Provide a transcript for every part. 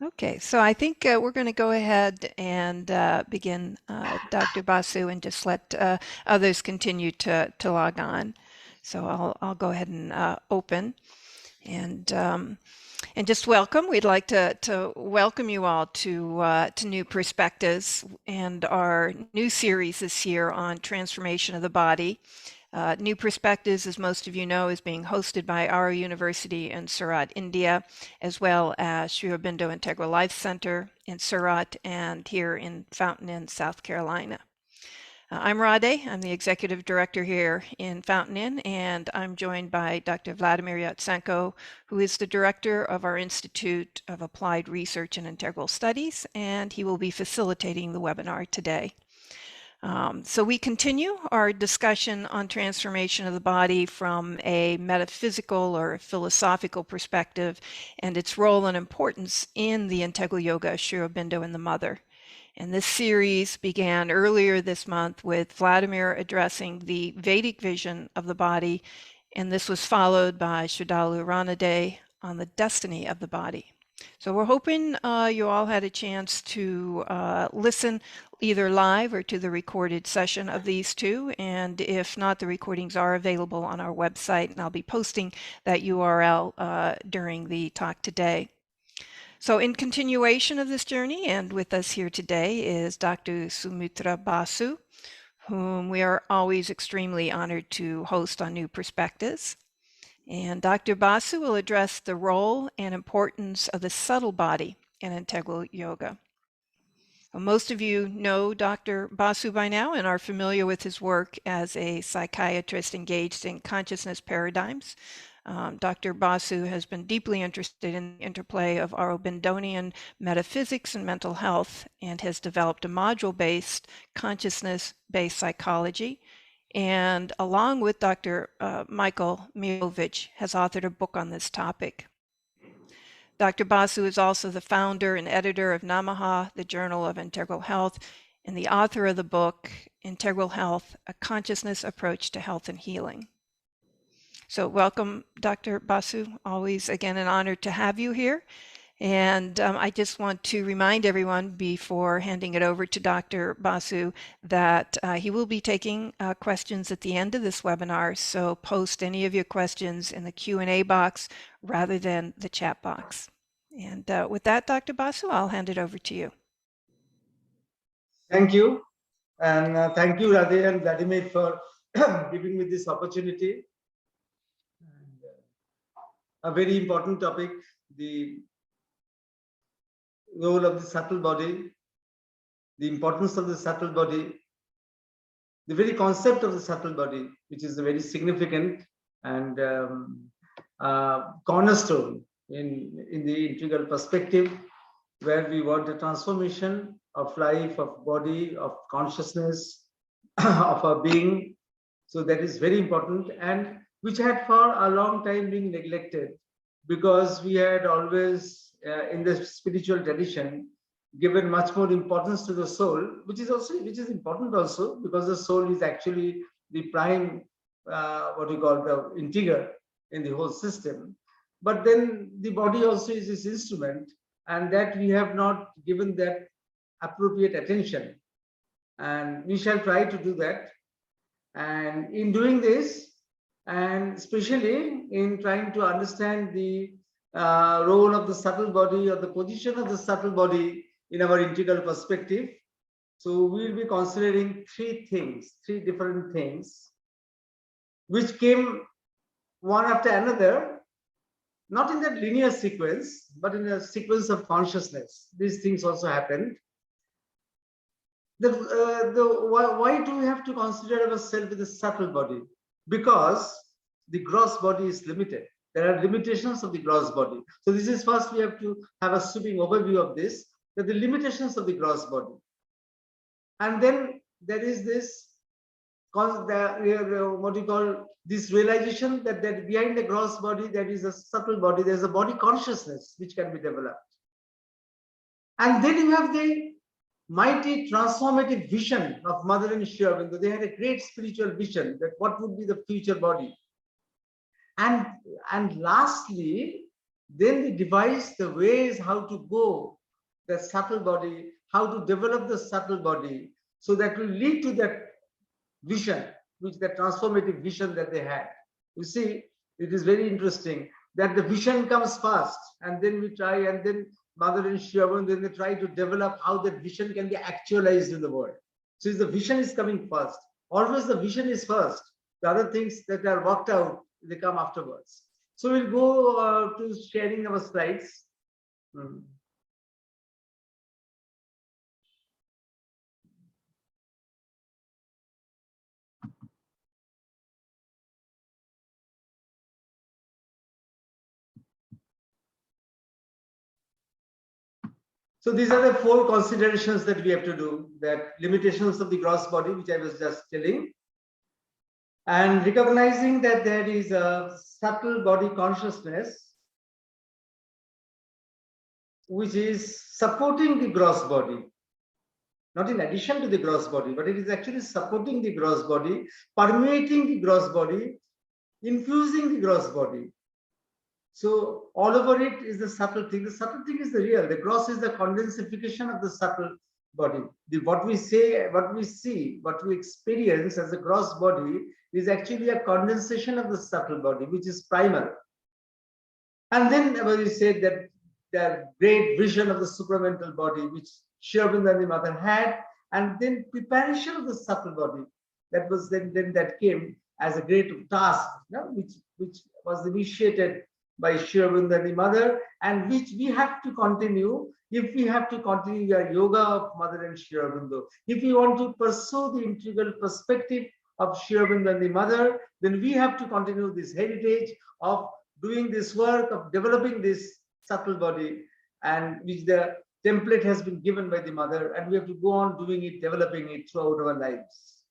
Okay, so I think we're going to go ahead and begin, Dr. Basu, and just let others continue to log on. So I'll go ahead and open and just welcome. We'd like to welcome you all to New Perspectives and our new series this year on transformation of the body. New Perspectives, as most of you know, is being hosted by our university in Surat, India, as well as Sri Aurobindo Integral Life Center in Surat and here in Fountain Inn, South Carolina. I'm Rade. I'm the executive director here in Fountain Inn, and I'm joined by Dr. Vladimir Yatsenko, who is the director of our Institute of Applied Research and Integral Studies, and he will be facilitating the webinar today. So we continue our discussion on transformation of the body from a metaphysical or philosophical perspective and its role and importance in the integral yoga of Sri Aurobindo and the Mother. And this series began earlier this month with Vladimir addressing the Vedic vision of the body, and this was followed by Shraddhalu Ranade on the destiny of the body. So we're hoping you all had a chance to listen either live or to the recorded session of these two, and if not, the recordings are available on our website, and I'll be posting that URL during the talk today. So in continuation of this journey, and with us here today is Dr. Soumitra Basu, whom we are always extremely honored to host on New Perspectives. And Dr. Basu will address the role and importance of the subtle body in integral yoga. Well, most of you know Dr. Basu by now and are familiar with his work as a psychiatrist engaged in consciousness paradigms. Dr. Basu has been deeply interested in the interplay of Aurobindonian metaphysics and mental health, and has developed a module-based, consciousness-based psychology, and along with Dr. Michael Milovich, has authored a book on this topic. Dr. Basu is also the founder and editor of Namaha, the Journal of Integral Health, and the author of the book, Integral Health, A Consciousness Approach to Health and Healing. So welcome, Dr. Basu. Always, again, an honor to have you here. And I just want to remind everyone before handing it over to Dr. Basu that he will be taking questions at the end of this webinar. So post any of your questions in the Q&A box rather than the chat box. And with that, Dr. Basu, I'll hand it over to you. Thank you. And thank you, Radhe and Vladimir, for giving me this opportunity. A very important topic, the role of the subtle body, the importance of the subtle body, the very concept of the subtle body, which is a very significant and cornerstone in the integral perspective, where we want a transformation of life, of body, of consciousness, of our being. So that is very important, and which had for a long time been neglected, because we had always in the spiritual tradition given much more importance to the soul, which is important also, because the soul is actually the prime what we call the integer in the whole system. But then the body also is this instrument, and that we have not given that appropriate attention, and we shall try to do that. And in doing this, and especially in trying to understand the role of the subtle body, or the position of the subtle body in our integral perspective, so we will be considering three different things, which came one after another, not in that linear sequence, but in a sequence of consciousness. These things also happened. Why do we have to consider ourselves with the subtle body? Because the gross body is limited. There are limitations of the gross body. So this is first, we have to have a sweeping overview of this, that the limitations of the gross body. And then there is this, what you call, this realization that behind the gross body, there is a subtle body, there's a body consciousness which can be developed. And then you have the mighty transformative vision of Mother and Sri Aurobindo. They had a great spiritual vision that what would be the future body. And lastly, then they devised the ways how to go the subtle body, how to develop the subtle body, so that will lead to that vision, which the transformative vision that they had. You see, it is very interesting that the vision comes first, and then we try, and then Mother and Shiva, then they try to develop how that vision can be actualized in the world. So the vision is coming first. Always the vision is first. The other things that are worked out, they come afterwards. So we'll go to sharing our slides. So these are the 4 considerations that we have to do, that limitations of the gross body, which I was just telling, and recognizing that there is a subtle body consciousness which is supporting the gross body, not in addition to the gross body, but it is actually supporting the gross body, permeating the gross body, infusing the gross body. So all over it is the subtle thing. The subtle thing is the real. The gross is the condensification of the subtle body. What we say, what we see, what we experience as a gross body is actually a condensation of the subtle body, which is primal. And then we said that the great vision of the supramental body, which Sri Aurobindo and the mother had, and then preparation of the subtle body, that was then that came as a great task, which was initiated by Sri Aurobindo and the mother, and which we have to continue if we have to continue our yoga of Mother and Sri Aurobindo. If we want to pursue the integral perspective of Sri Aurobindo and the mother, then we have to continue this heritage of doing this work, of developing this subtle body, and which the template has been given by the mother, and we have to go on doing it, developing it throughout our lives.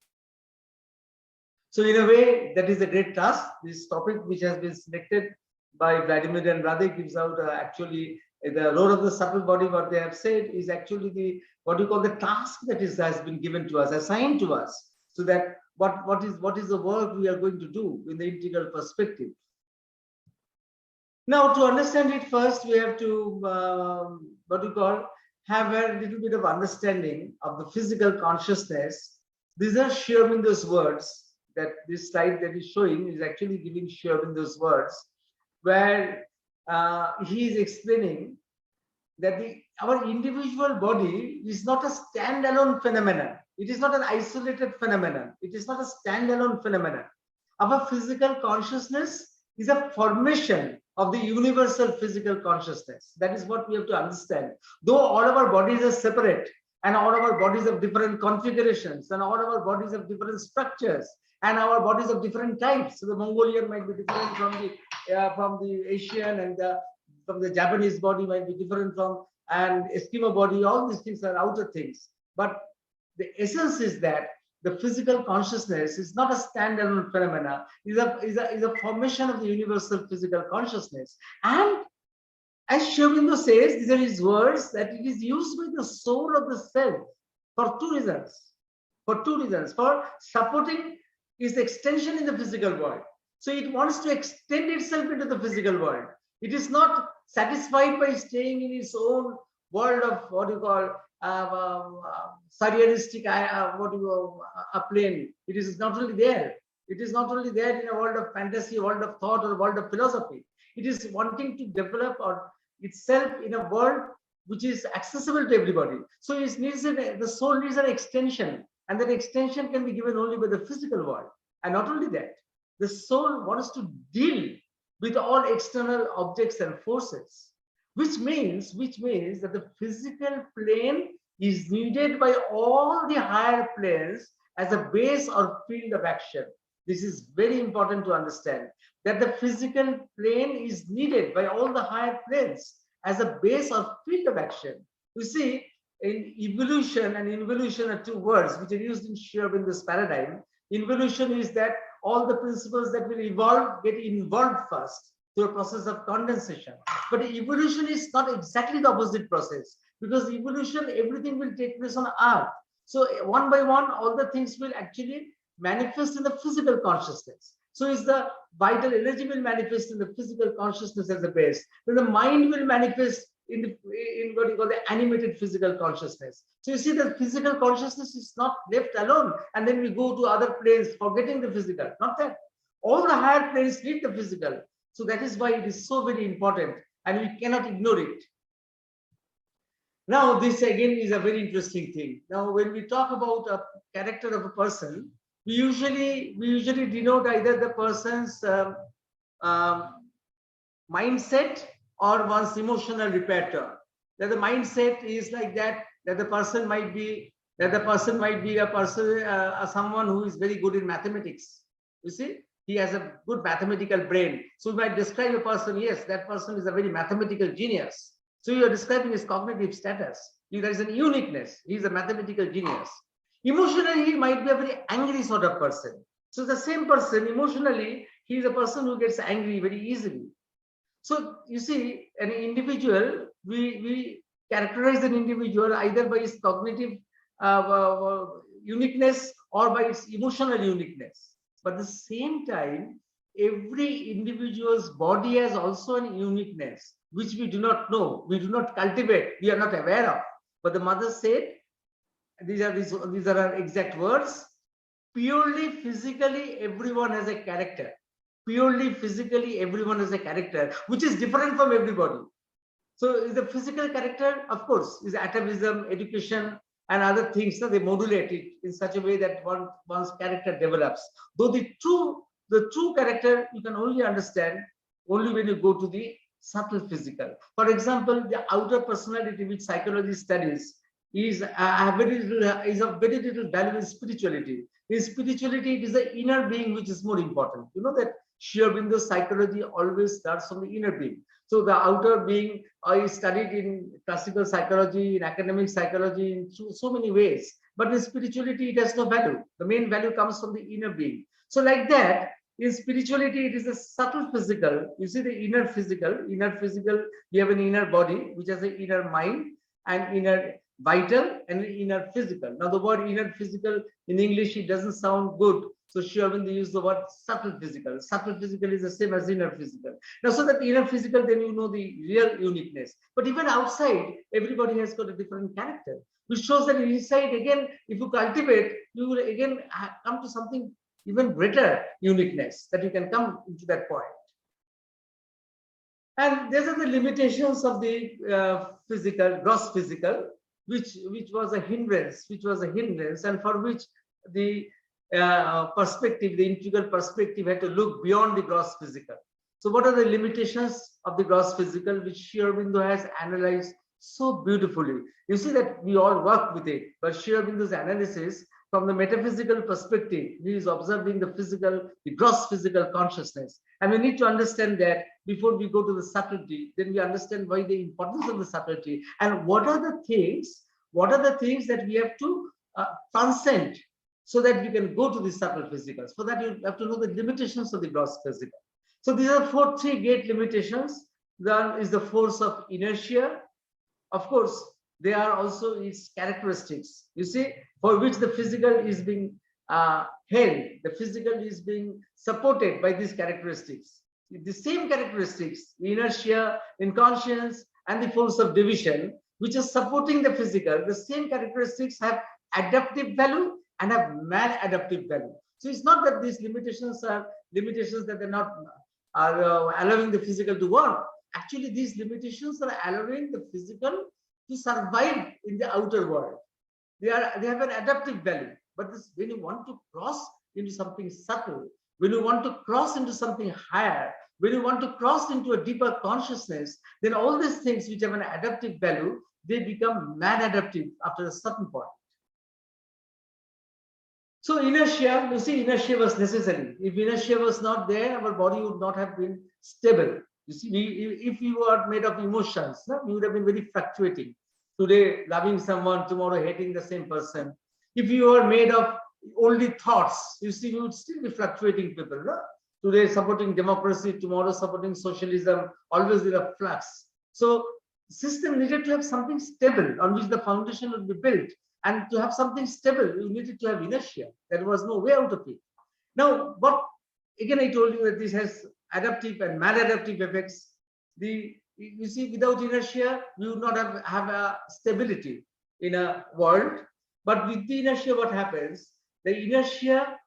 So in a way, that is a great task. This topic, which has been selected by Vladimir and Radhe, gives out actually the role of the subtle body. What they have said is actually the what you call the task that has been given to us, assigned to us, so that what is the work we are going to do in the integral perspective. Now, to understand it, first we have to have a little bit of understanding of the physical consciousness. These are Sri Aurobindo's words. That this slide that is showing is actually giving Sri Aurobindo's words, where he is explaining that our individual body is not a standalone phenomenon. It is not an isolated phenomenon. It is not a standalone phenomenon. Our physical consciousness is a formation of the universal physical consciousness. That is what we have to understand. Though all of our bodies are separate, and all of our bodies have different configurations, and all of our bodies have different structures, and our bodies of different types. So the Mongolian might be different from the Asian, and from the Japanese body might be different from an Eskimo body. All these things are outer things. But the essence is that the physical consciousness is not a standalone phenomena. Is a formation of the universal physical consciousness. And as Sri Aurobindo says, these are his words, that it is used by the soul of the self for 2 reasons. For 2 reasons. For supporting its extension in the physical world. So it wants to extend itself into the physical world. It is not satisfied by staying in its own world of what you call surrealistic, a plane. It is not only there. It is not only there in a world of fantasy, world of thought, or world of philosophy. It is wanting to develop itself in a world which is accessible to everybody. So it needs the soul needs an extension, and that extension can be given only by the physical world. And not only that, the soul wants to deal with all external objects and forces, which means that the physical plane is needed by all the higher planes as a base or field of action. This is very important to understand, that the physical plane is needed by all the higher planes as a base or field of action. You see, in evolution and involution are 2 words which are used in Sri Aurobindo's paradigm. Involution is that all the principles that will evolve get involved first through a process of condensation. But evolution is not exactly the opposite process, because evolution, everything will take place on earth. So one by one, all the things will actually manifest in the physical consciousness. So is the vital energy will manifest in the physical consciousness as a base. Then the mind will manifest in what you call the animated physical consciousness. So you see that physical consciousness is not left alone, and then we go to other planes, forgetting the physical. Not that. All the higher planes need the physical. So that is why it is so very important, and we cannot ignore it. Now, this again is a very interesting thing. Now, when we talk about a character of a person, we usually denote either the person's mindset or one's emotional repertoire. That the mindset is like that the person might be someone who is very good in mathematics. You see, he has a good mathematical brain. So we might describe a person, yes, that person is a very mathematical genius. So you are describing his cognitive status. There is a uniqueness. He is a mathematical genius. Emotionally, he might be a very angry sort of person. So the same person, emotionally, he is a person who gets angry very easily. So you see, an individual, we characterize an individual either by his cognitive uniqueness or by its emotional uniqueness. But at the same time, every individual's body has also an uniqueness, which we do not know, we do not cultivate, we are not aware of. But the mother said, these are our exact words, purely physically, everyone has a character. Purely physically, everyone has a character, which is different from everybody. So the physical character, of course, is atavism, education, and other things. So they modulate it in such a way that one's character develops. Though the true character you can only understand only when you go to the subtle physical. For example, the outer personality, which psychology studies, is of very little value in spirituality. In spirituality, it is the inner being which is more important. You know that Sri Aurobindo's psychology always starts from the inner being. So the outer being is studied in classical psychology, in academic psychology, in so many ways. But in spirituality, it has no value. The main value comes from the inner being. So like that, in spirituality, it is a subtle physical. You see the inner physical. Inner physical, we have an inner body, which has an inner mind and inner vital and inner physical. Now the word inner physical in English, it doesn't sound good. So Sri Aurobindo used the word subtle physical. Subtle physical is the same as inner physical. Now, so that inner physical, then you know the real uniqueness. But even outside, everybody has got a different character, which shows that inside, again, if you cultivate, you will again come to something even greater uniqueness, that you can come into that point. And these are the limitations of the physical, gross physical, which was a hindrance, and for which the perspective, the integral perspective, had to look beyond the gross physical. So what are the limitations of the gross physical, which Sri Aurobindo has analyzed so beautifully? You see that we all work with it, but Sri Aurobindo's analysis from the metaphysical perspective, he is observing the physical, the gross physical consciousness. And we need to understand that before we go to the subtlety, then we understand why the importance of the subtlety and what are the things that we have to transcend, so that we can go to the subtle physicals. For that, you have to know the limitations of the gross physical. So these are three great limitations. One is the force of inertia. Of course, they are also its characteristics. You see, for which the physical is being held, the physical is being supported by these characteristics. The same characteristics, the inertia, inconscience, and the force of division, which is supporting the physical, the same characteristics have adaptive value and have maladaptive value. So it's not that these limitations are limitations that they're not allowing the physical to work. Actually, these limitations are allowing the physical to survive in the outer world. They have an adaptive value. But when you want to cross into something subtle, when you want to cross into something higher, when you want to cross into a deeper consciousness, then all these things which have an adaptive value, they become maladaptive after a certain point. So inertia, you see, inertia was necessary. If inertia was not there, our body would not have been stable. You see, if you are made of emotions, no, you would have been very fluctuating. Today, loving someone, tomorrow hating the same person. If you are made of only thoughts, you see, you would still be fluctuating people. No? Today, supporting democracy, tomorrow supporting socialism, always in a flux. So, system needed to have something stable on which the foundation would be built. And to have something stable, you needed to have inertia. There was no way out of it. Now, but again, I told you that this has adaptive and maladaptive effects. The You see, without inertia, we would not have a stability in a world. But with the inertia, what happens? The inertia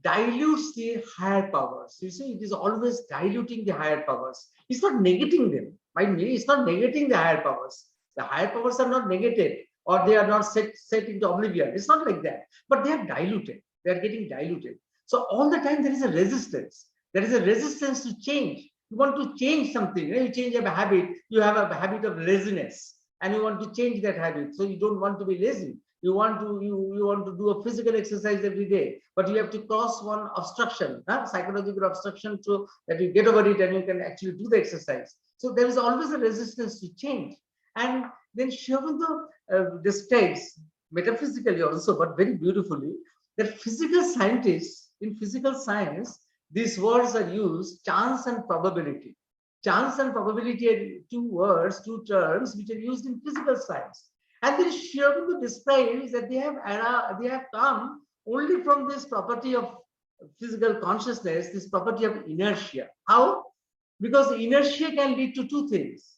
dilutes the higher powers. You see, it is always diluting the higher powers. It's not negating them. Mind me, it's not negating the higher powers. The higher powers are not negated or they are not set into oblivion. It's not like that. But they are diluted. They are getting diluted. So all the time there is a resistance. There is a resistance to change. You want to change something. You change a habit. You have a habit of laziness, and you want to change that habit. So you don't want to be lazy. You want to do a physical exercise every day, but you have to cross one obstruction, psychological obstruction, so that you get over it and you can actually do the exercise. So there is always a resistance to change. And then Sri Aurobindo describes metaphysically also, but very beautifully, that physical scientists, in physical science, these words are used, chance and probability. Chance and probability are two words, two terms which are used in physical science. And then Sri Aurobindo describes that they have come only from this property of physical consciousness, this property of inertia. How? Because inertia can lead to two things.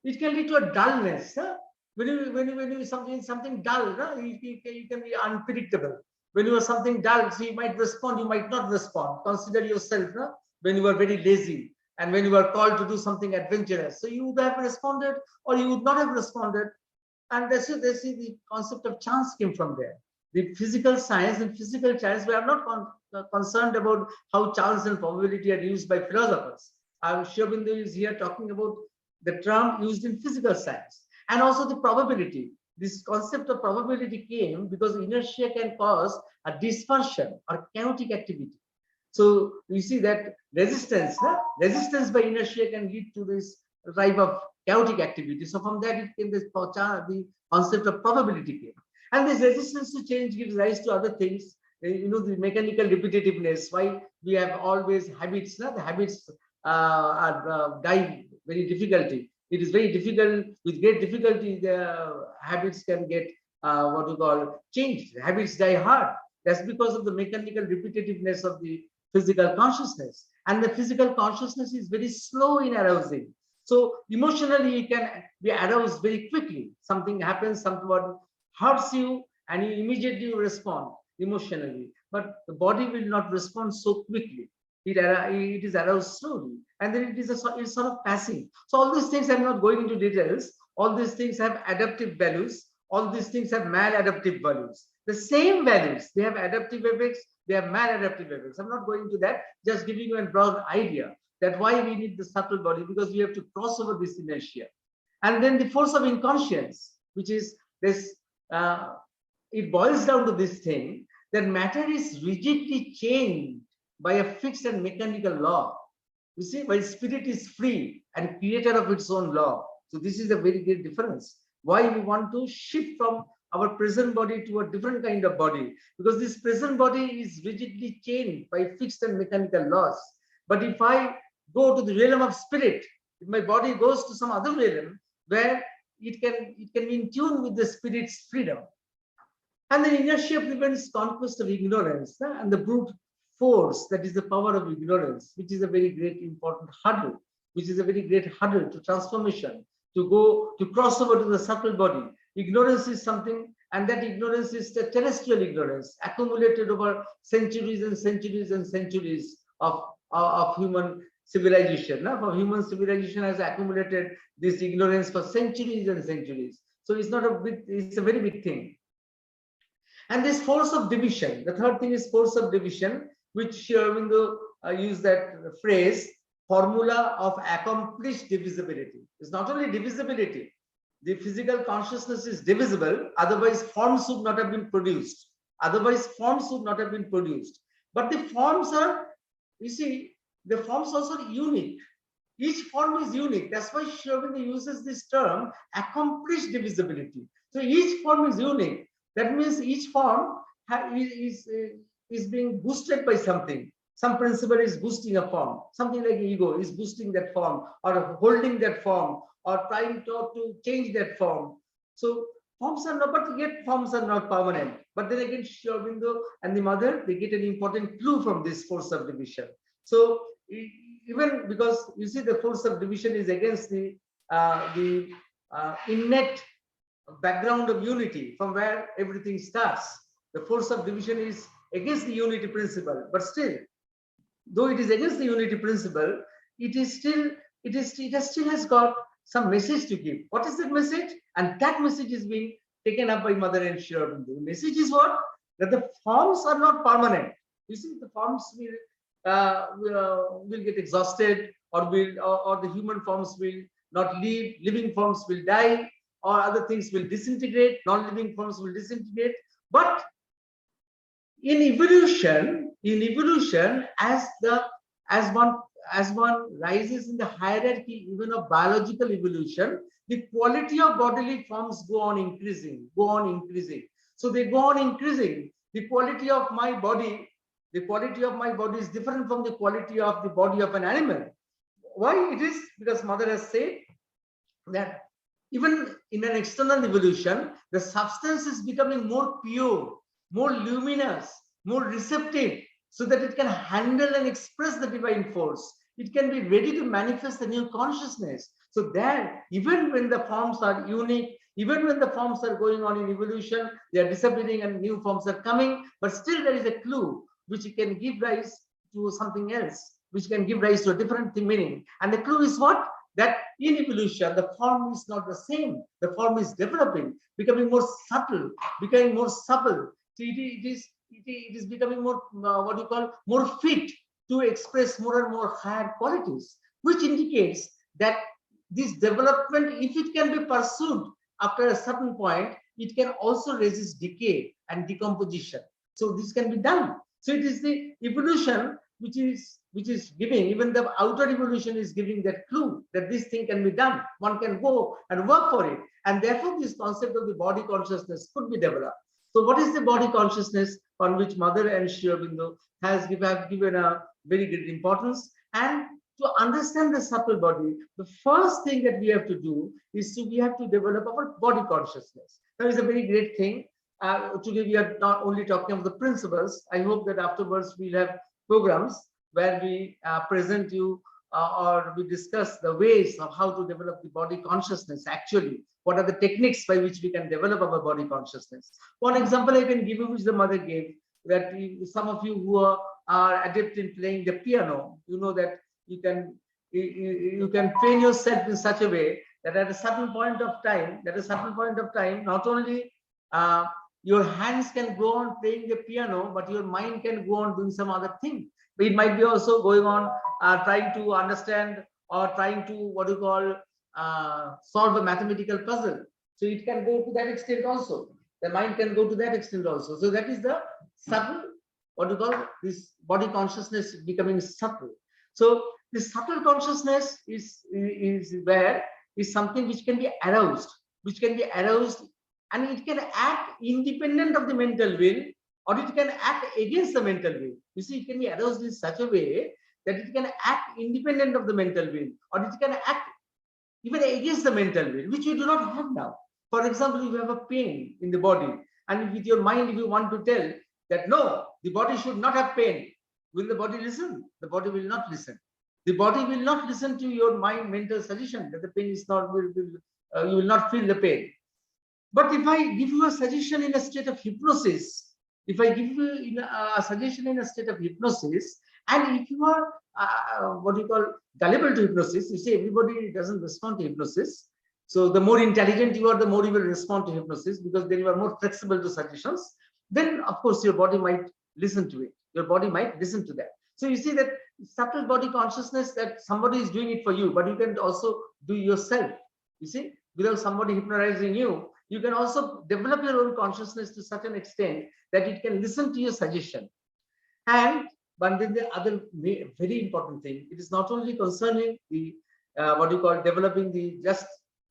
It can lead to a dullness. Huh? When you something dull, huh? You can be unpredictable. When you are something dull, so you might respond, you might not respond. Consider yourself, huh? When you are very lazy and when you are called to do something adventurous. So you would have responded or you would not have responded. And this is the concept of chance came from there. The physical science and physical science, we are not concerned about how chance and probability are used by philosophers. Sri Aurobindo is here talking about the term used in physical science. And also the probability. This concept of probability came because inertia can cause a dispersion or chaotic activity. So you see that resistance by inertia can lead to this type of chaotic activity. So from that, it came the concept of probability came. And this resistance to change gives rise to other things. The mechanical repetitiveness, why we have always habits. The habits are die very difficulty. It is very difficult, with great difficulty, the habits can get what you call changed. Habits die hard. That's because of the mechanical repetitiveness of the physical consciousness. And the physical consciousness is very slow in arousing. So emotionally, you can be aroused very quickly. Something happens, someone hurts you, and you immediately respond emotionally. But the body will not respond so quickly. It is aroused slowly, and then it's sort of passing. So all these things, I'm not going into details. All these things have adaptive values. All these things have maladaptive values. The same values, they have adaptive effects, they have maladaptive effects. I'm not going into that, just giving you a broad idea that why we need the subtle body, because we have to cross over this inertia. And then the force of inconscience, which is this, it boils down to this thing that matter is rigidly chained by a fixed and mechanical law. You see, while spirit is free and creator of its own law. So this is a very great difference. Why we want to shift from our present body to a different kind of body, because this present body is rigidly chained by fixed and mechanical laws. But if I go to the realm of spirit, if my body goes to some other realm where it can be in tune with the spirit's freedom. And then inertia prevents conquest of ignorance and the brute force, that is the power of ignorance, which is a very great important hurdle, which is a very great hurdle to transformation, to cross over to the subtle body. Ignorance is something, and that ignorance is the terrestrial ignorance accumulated over centuries and centuries and centuries of human civilization. For human civilization has accumulated this ignorance for centuries and centuries. So it's not a big, it's a very big thing. And this force of division, the third thing is force of division, which Sri Aurobindo used that phrase, formula of accomplished divisibility. It's not only divisibility, the physical consciousness is divisible, otherwise forms would not have been produced. Otherwise forms would not have been produced. But the forms are, you see, the forms also are unique. Each form is unique. That's why Sri Aurobindo uses this term, accomplished divisibility. So each form is unique. That means each form is being boosted by something. Some principle is boosting a form. Something like ego is boosting that form, or holding that form, or trying to change that form. So forms are not, but yet forms are not permanent. But then again, Sri Aurobindo and the mother, they get an important clue from this force of division. So even because you see the force of division is against the the innate background of unity from where everything starts. The force of division is against the unity principle, but still, though it is against the unity principle, it still has got some message to give. What is that message? And that message is being taken up by Mother and Sri Aurobindo. The message is what? That the forms are not permanent. You see, the forms will get exhausted, or the human forms will not live. Living forms will die, or other things will disintegrate. Non-living forms will disintegrate. But in evolution, as one rises in the hierarchy even of biological evolution, the quality of bodily forms go on increasing. So they go on increasing. The quality of my body is different from the quality of the body of an animal. Why it is? Because Mother has said that even in an external evolution, the substance is becoming more pure, more luminous, more receptive, so that it can handle and express the divine force. It can be ready to manifest the new consciousness. So that even when the forms are unique, even when the forms are going on in evolution, they are disappearing and new forms are coming, but still there is a clue which can give rise to something else, which can give rise to a different meaning. And the clue is what? That in evolution, the form is not the same. The form is developing, becoming more subtle, becoming more supple. It is becoming more, what you call, more fit to express more and more higher qualities, which indicates that this development, if it can be pursued after a certain point, it can also resist decay and decomposition. So this can be done. So it is the evolution which is giving, even the outer evolution is giving that clue that this thing can be done. One can go and work for it. And therefore, this concept of the body consciousness could be developed. So what is the body consciousness on which Mother and Sri Aurobindo have given a very great importance? And to understand the subtle body, the first thing that we have to do is we have to develop our body consciousness. That is a very great thing. Today we are not only talking of the principles. I hope that afterwards we'll have programs where we present you or we discuss the ways of how to develop the body consciousness. Actually, what are the techniques by which we can develop our body consciousness? One example I can give you, which the Mother gave, that some of you who are adept in playing the piano, you know that you can train yourself in such a way that at a certain point of time, not only your hands can go on playing the piano, but your mind can go on doing some other thing. But it might be also going on trying to understand or trying to, what you call, solve a mathematical puzzle. So it can go to that extent also. The mind can go to that extent also. So that is the subtle, what you call, this body consciousness becoming subtle. So the subtle consciousness is something which can be aroused, and it can act independent of the mental will, or it can act against the mental will. You see, it can be aroused in such a way that it can act independent of the mental will, or it can act even against the mental will, which we do not have now. For example, if you have a pain in the body, and with your mind, if you want to tell that no, the body should not have pain, will the body listen? The body will not listen. The body will not listen to your mind mental suggestion that the pain is not, you will not feel the pain. But if I give you a suggestion in a state of hypnosis, and if you are what you call gullible to hypnosis, you see everybody doesn't respond to hypnosis. So the more intelligent you are, the more you will respond to hypnosis, because then you are more flexible to suggestions. Then of course your body might listen to it. Your body might listen to that. So you see that subtle body consciousness, that somebody is doing it for you, but you can also do yourself. You see, without somebody hypnotizing you, you can also develop your own consciousness to such an extent that it can listen to your suggestion. But then the other very important thing, it is not only concerning the what you call developing the just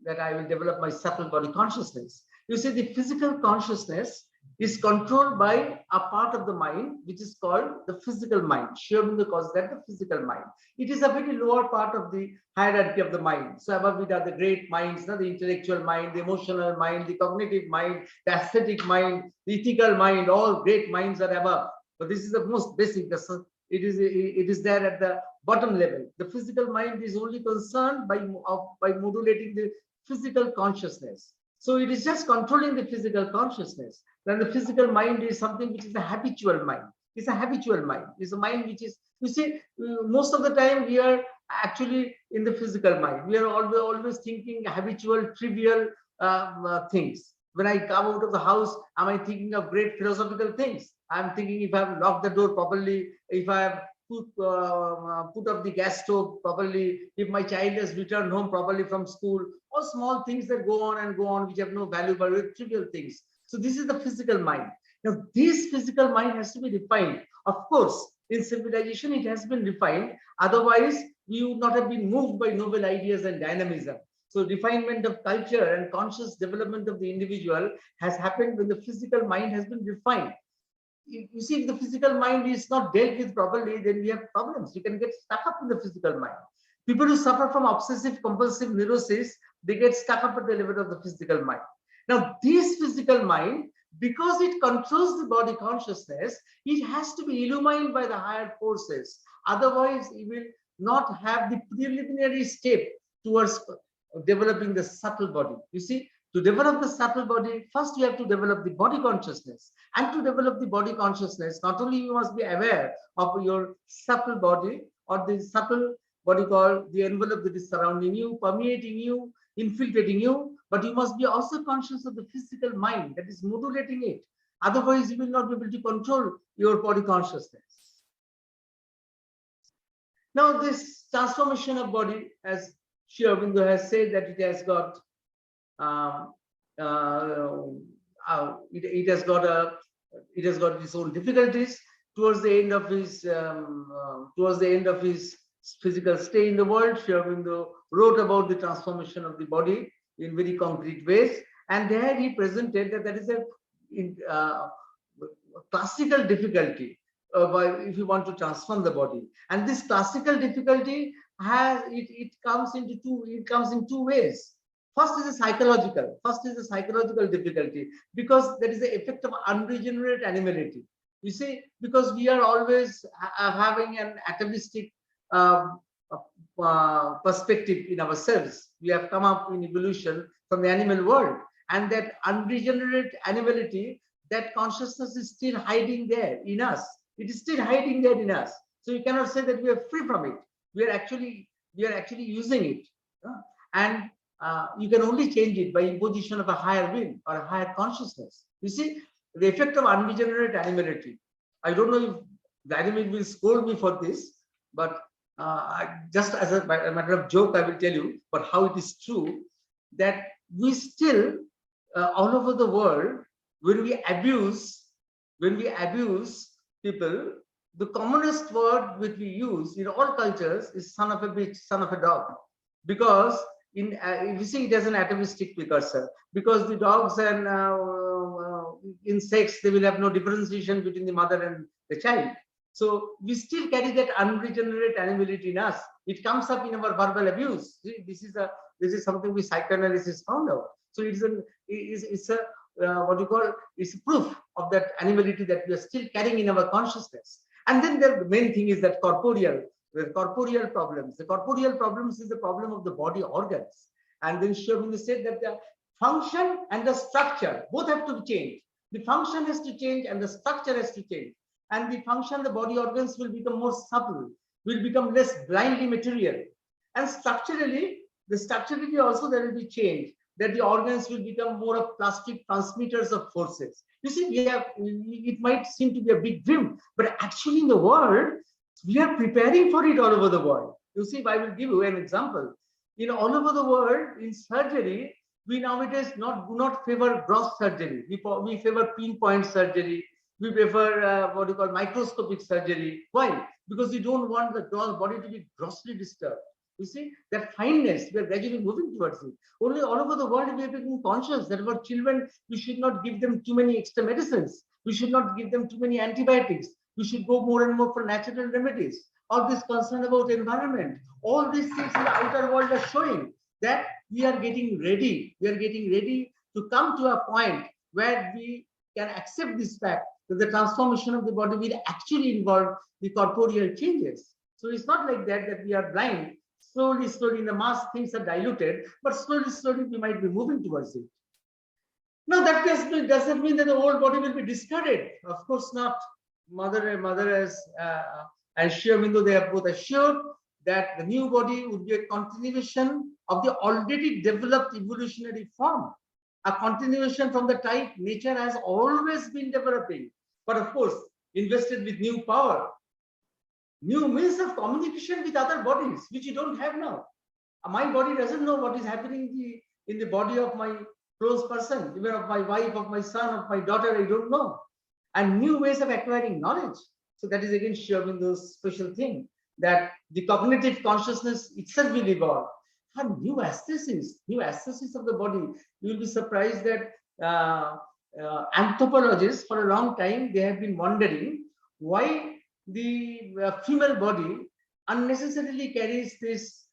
that I will develop my subtle body consciousness. You see, the physical consciousness is controlled by a part of the mind which is called the physical mind. Sri Aurobindo calls that the physical mind. It is a very lower part of the hierarchy of the mind. So above it are the great minds, the intellectual mind, the emotional mind, the cognitive mind, the aesthetic mind, the ethical mind. All great minds are above. But this is the most basic. It is there at the bottom level. The physical mind is only concerned by modulating the physical consciousness. So it is just controlling the physical consciousness. Then the physical mind is something which is a habitual mind. It's a habitual mind. It's a mind which is, you see, most of the time we are actually in the physical mind. We are always thinking habitual, trivial things. When I come out of the house, am I thinking of great philosophical things? I'm thinking if I have locked the door properly, if I have put up the gas stove properly, if my child has returned home properly from school, all small things that go on, which have no value, but very trivial things. So this is the physical mind. Now, this physical mind has to be refined. Of course, in civilization, it has been refined. Otherwise, we would not have been moved by novel ideas and dynamism. So refinement of culture and conscious development of the individual has happened when the physical mind has been refined. You see, if the physical mind is not dealt with properly, then we have problems. You can get stuck up in the physical mind. People who suffer from obsessive compulsive neurosis, they get stuck up at the level of the physical mind. Now, this physical mind, because it controls the body consciousness, it has to be illumined by the higher forces. Otherwise, it will not have the preliminary step towards developing the subtle body. You see, to develop the subtle body, first you have to develop the body consciousness. And to develop the body consciousness, not only you must be aware of your subtle body or the subtle body called the envelope that is surrounding you, permeating you, infiltrating you, but you must be also conscious of the physical mind that is modulating it. Otherwise, you will not be able to control your body consciousness. Now, this transformation of body, as Sri Aurobindo has said, that it has got it has got its own difficulties. Towards the end of his physical stay in the world, Sri Aurobindo wrote about the transformation of the body in very concrete ways, and there he presented that there is a classical difficulty if you want to transform the body, and this classical difficulty it comes in two ways. First is a psychological difficulty, because there is the effect of unregenerate animality. You see, because we are always having an atavistic perspective in ourselves. We have come up in evolution from the animal world, and that unregenerate animality, that consciousness is still hiding there in us. It is still hiding there in us. So you cannot say that we are free from it. We are actually using it, and you can only change it by imposition of a higher will or a higher consciousness. You see, the effect of unregenerate animality. I don't know if Vladimir will scold me for this, but just as a matter of joke, I will tell you, but how it is true, that we still, all over the world, when we abuse people, the commonest word which we use in all cultures is son of a bitch, son of a dog. Because you see it as an atavistic precursor, because the dogs and in sex, they will have no differentiation between the mother and the child. So we still carry that unregenerate animality in us. It comes up in our verbal abuse. See, this is something which psychoanalysis found out. So it's a what you call, it's proof of that animality that we are still carrying in our consciousness. And then the main thing is that the corporeal problems. The corporeal problems is the problem of the body organs. And then Sri Aurobindo said that the function and the structure both have to change. The function has to change and the structure has to change. And the function, the body organs will become more subtle, will become less blindly material. And structurally also there will be change, that the organs will become more of plastic transmitters of forces. You see, it might seem to be a big dream, but actually in the world, we are preparing for it all over the world. You see, I will give you an example. In all over the world, in surgery, we nowadays do not favor gross surgery. We favor pinpoint surgery. We prefer what you call microscopic surgery. Why? Because we don't want the body to be grossly disturbed. You see, that fineness, we are gradually moving towards it. Only all over the world, we are becoming conscious that our children, we should not give them too many extra medicines. We should not give them too many antibiotics. We should go more and more for natural remedies. All this concern about environment, all these things in the outer world are showing that we are getting ready. We are getting ready to come to a point where we can accept this fact that the transformation of the body will actually involve the corporeal changes. So it's not like that, that we are blind. Slowly, slowly, in the mass, things are diluted, but slowly, slowly, we might be moving towards it. Now, that doesn't mean that the old body will be discarded. Of course not. Mother and Sri Aurobindo, they have both assured that the new body would be a continuation of the already developed evolutionary form, a continuation from the type nature has always been developing, but of course, invested with new power, new means of communication with other bodies, which you don't have now. My body doesn't know what is happening in the body of my close person, even of my wife, of my son, of my daughter, I don't know. And new ways of acquiring knowledge. So that is again Sri Aurobindo's special thing, that the cognitive consciousness itself will evolve. And new aesthesis of the body. You will be surprised that anthropologists for a long time, they have been wondering why the female body unnecessarily carries this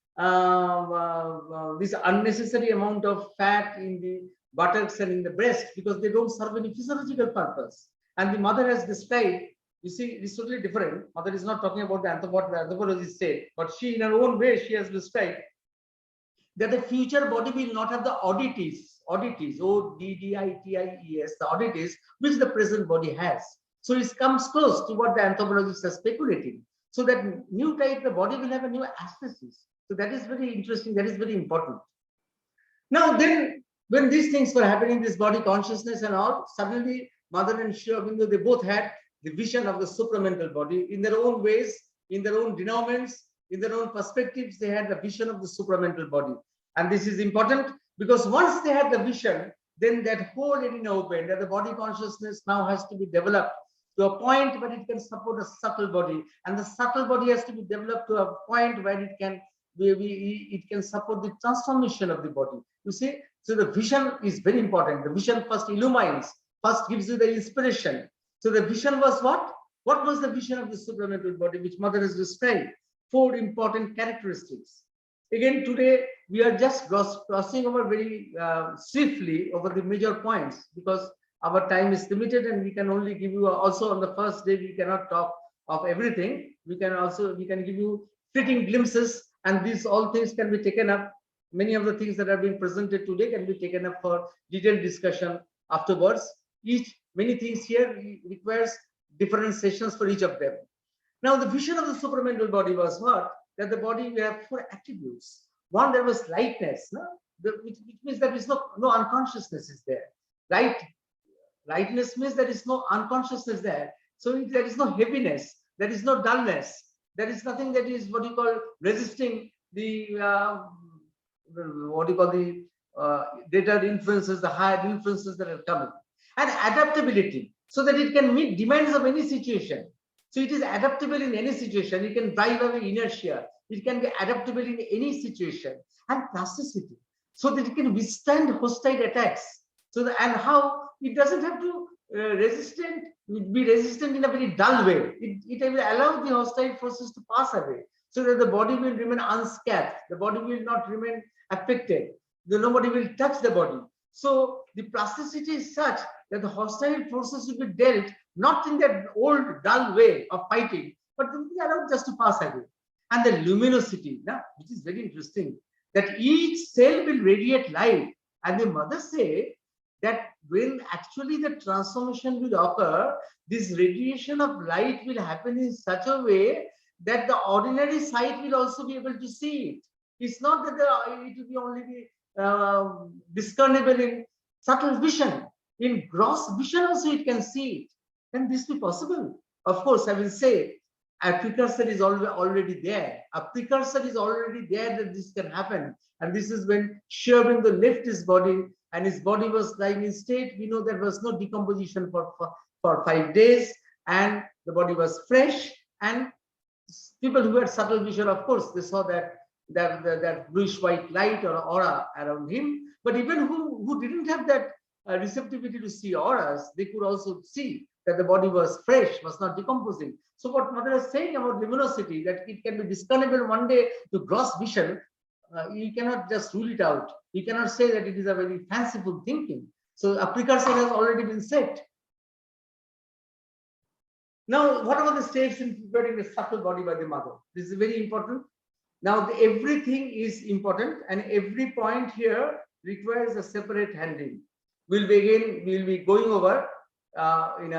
unnecessary amount of fat in the buttocks and in the breast, because they don't serve any physiological purpose. And the mother has described, you see, it's totally different. Mother is not talking about the anthropologist said, but she, in her own way, she has described that the future body will not have the oddities, ODDITIES, the oddities which the present body has. So it comes close to what the anthropologists are speculating. So that new type, the body will have a new aesthesis. So that is very interesting. That is very important. Now then, when these things were happening, this body consciousness and all, suddenly Mother and Sri Aurobindo, they both had the vision of the supramental body in their own ways, in their own denouements, in their own perspectives. They had the vision of the supramental body. And this is important because once they had the vision, then that whole arena opened, that the body consciousness now has to be developed to a point where it can support a subtle body, and the subtle body has to be developed to a point where it can support the transformation of the body. You see, so the vision is very important. The vision first illumines, first gives you the inspiration. So the vision was what? What was the vision of the supramental body, which Mother has described? 4 important characteristics. Again, today we are just crossing over very swiftly over the major points because our time is limited, and we can only give you also on the first day. We cannot talk of everything. We can give you fleeting glimpses, and these all things can be taken up. Many of the things that are being presented today can be taken up for detailed discussion afterwards. Many things here requires different sessions for each of them. Now, the vision of the supramental body was what? That the body will have 4 attributes. One, there was lightness, no? Which means there is no unconsciousness is there. Lightness means there is no unconsciousness there. So there is no heaviness, there is no dullness, there is nothing that is what you call resisting the later influences, the higher influences that are coming. And adaptability, so that it can meet demands of any situation. So it is adaptable in any situation. It can drive away inertia. It can be adaptable in any situation. And plasticity, so that it can withstand hostile attacks. So and how it doesn't have to be resistant in a very dull way. It will allow the hostile forces to pass away, so that the body will remain unscathed. The body will not remain affected. Nobody will touch the body. So the plasticity is such that the hostile forces will be dealt not in that old dull way of fighting, but will be allowed just to pass away. And the luminosity, which is very interesting, that each cell will radiate light. And the Mother say that when actually the transformation will occur, this radiation of light will happen in such a way that the ordinary sight will also be able to see it. It's not that it will be only discernible in subtle vision. In gross vision also it can see it. Can this be possible? Of course, I will say a precursor is already there. A precursor is already there that this can happen. And this is when Sri Aurobindo left his body and his body was lying in state. We know there was no decomposition for 5 days, and the body was fresh. And people who had subtle vision, of course, they saw that bluish white light or aura around him. But even who didn't have that receptivity to see auras, they could also see that the body was fresh, was not decomposing. So what Mother is saying about luminosity, that it can be discernible one day to gross vision, you cannot just rule it out. You cannot say that it is a very fanciful thinking. So a precursor has already been set. Now, what are the steps in preparing the subtle body by the mother? This is very important. Now, everything is important, and every point here requires a separate handling. We'll be going over in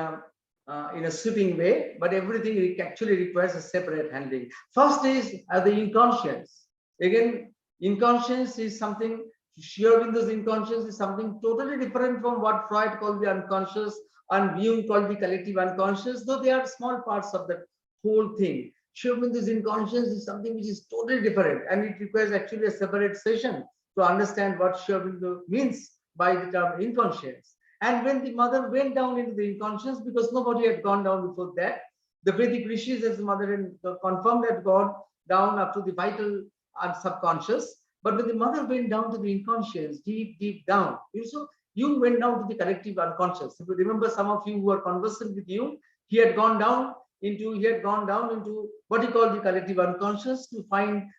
a sweeping way, but everything actually requires a separate handling. First is the inconscience. Again, inconscience is something. Sheer Windows inconscience is something totally different from what Freud called the unconscious and Jung called the collective unconscious, though they are small parts of that whole thing. Shobindu's inconscience is something which is totally different, and it requires actually a separate session to understand what Shobindu means by the term inconscience. And when the mother went down into the inconscience, because nobody had gone down before that, the Vedic rishis, as the mother confirmed, had gone down up to the vital and subconscious. But when the mother went down to the inconscious, deep down, so Jung went down to the collective unconscious. If you remember, some of you who are conversant with Jung, he had gone down into what he called the collective unconscious to find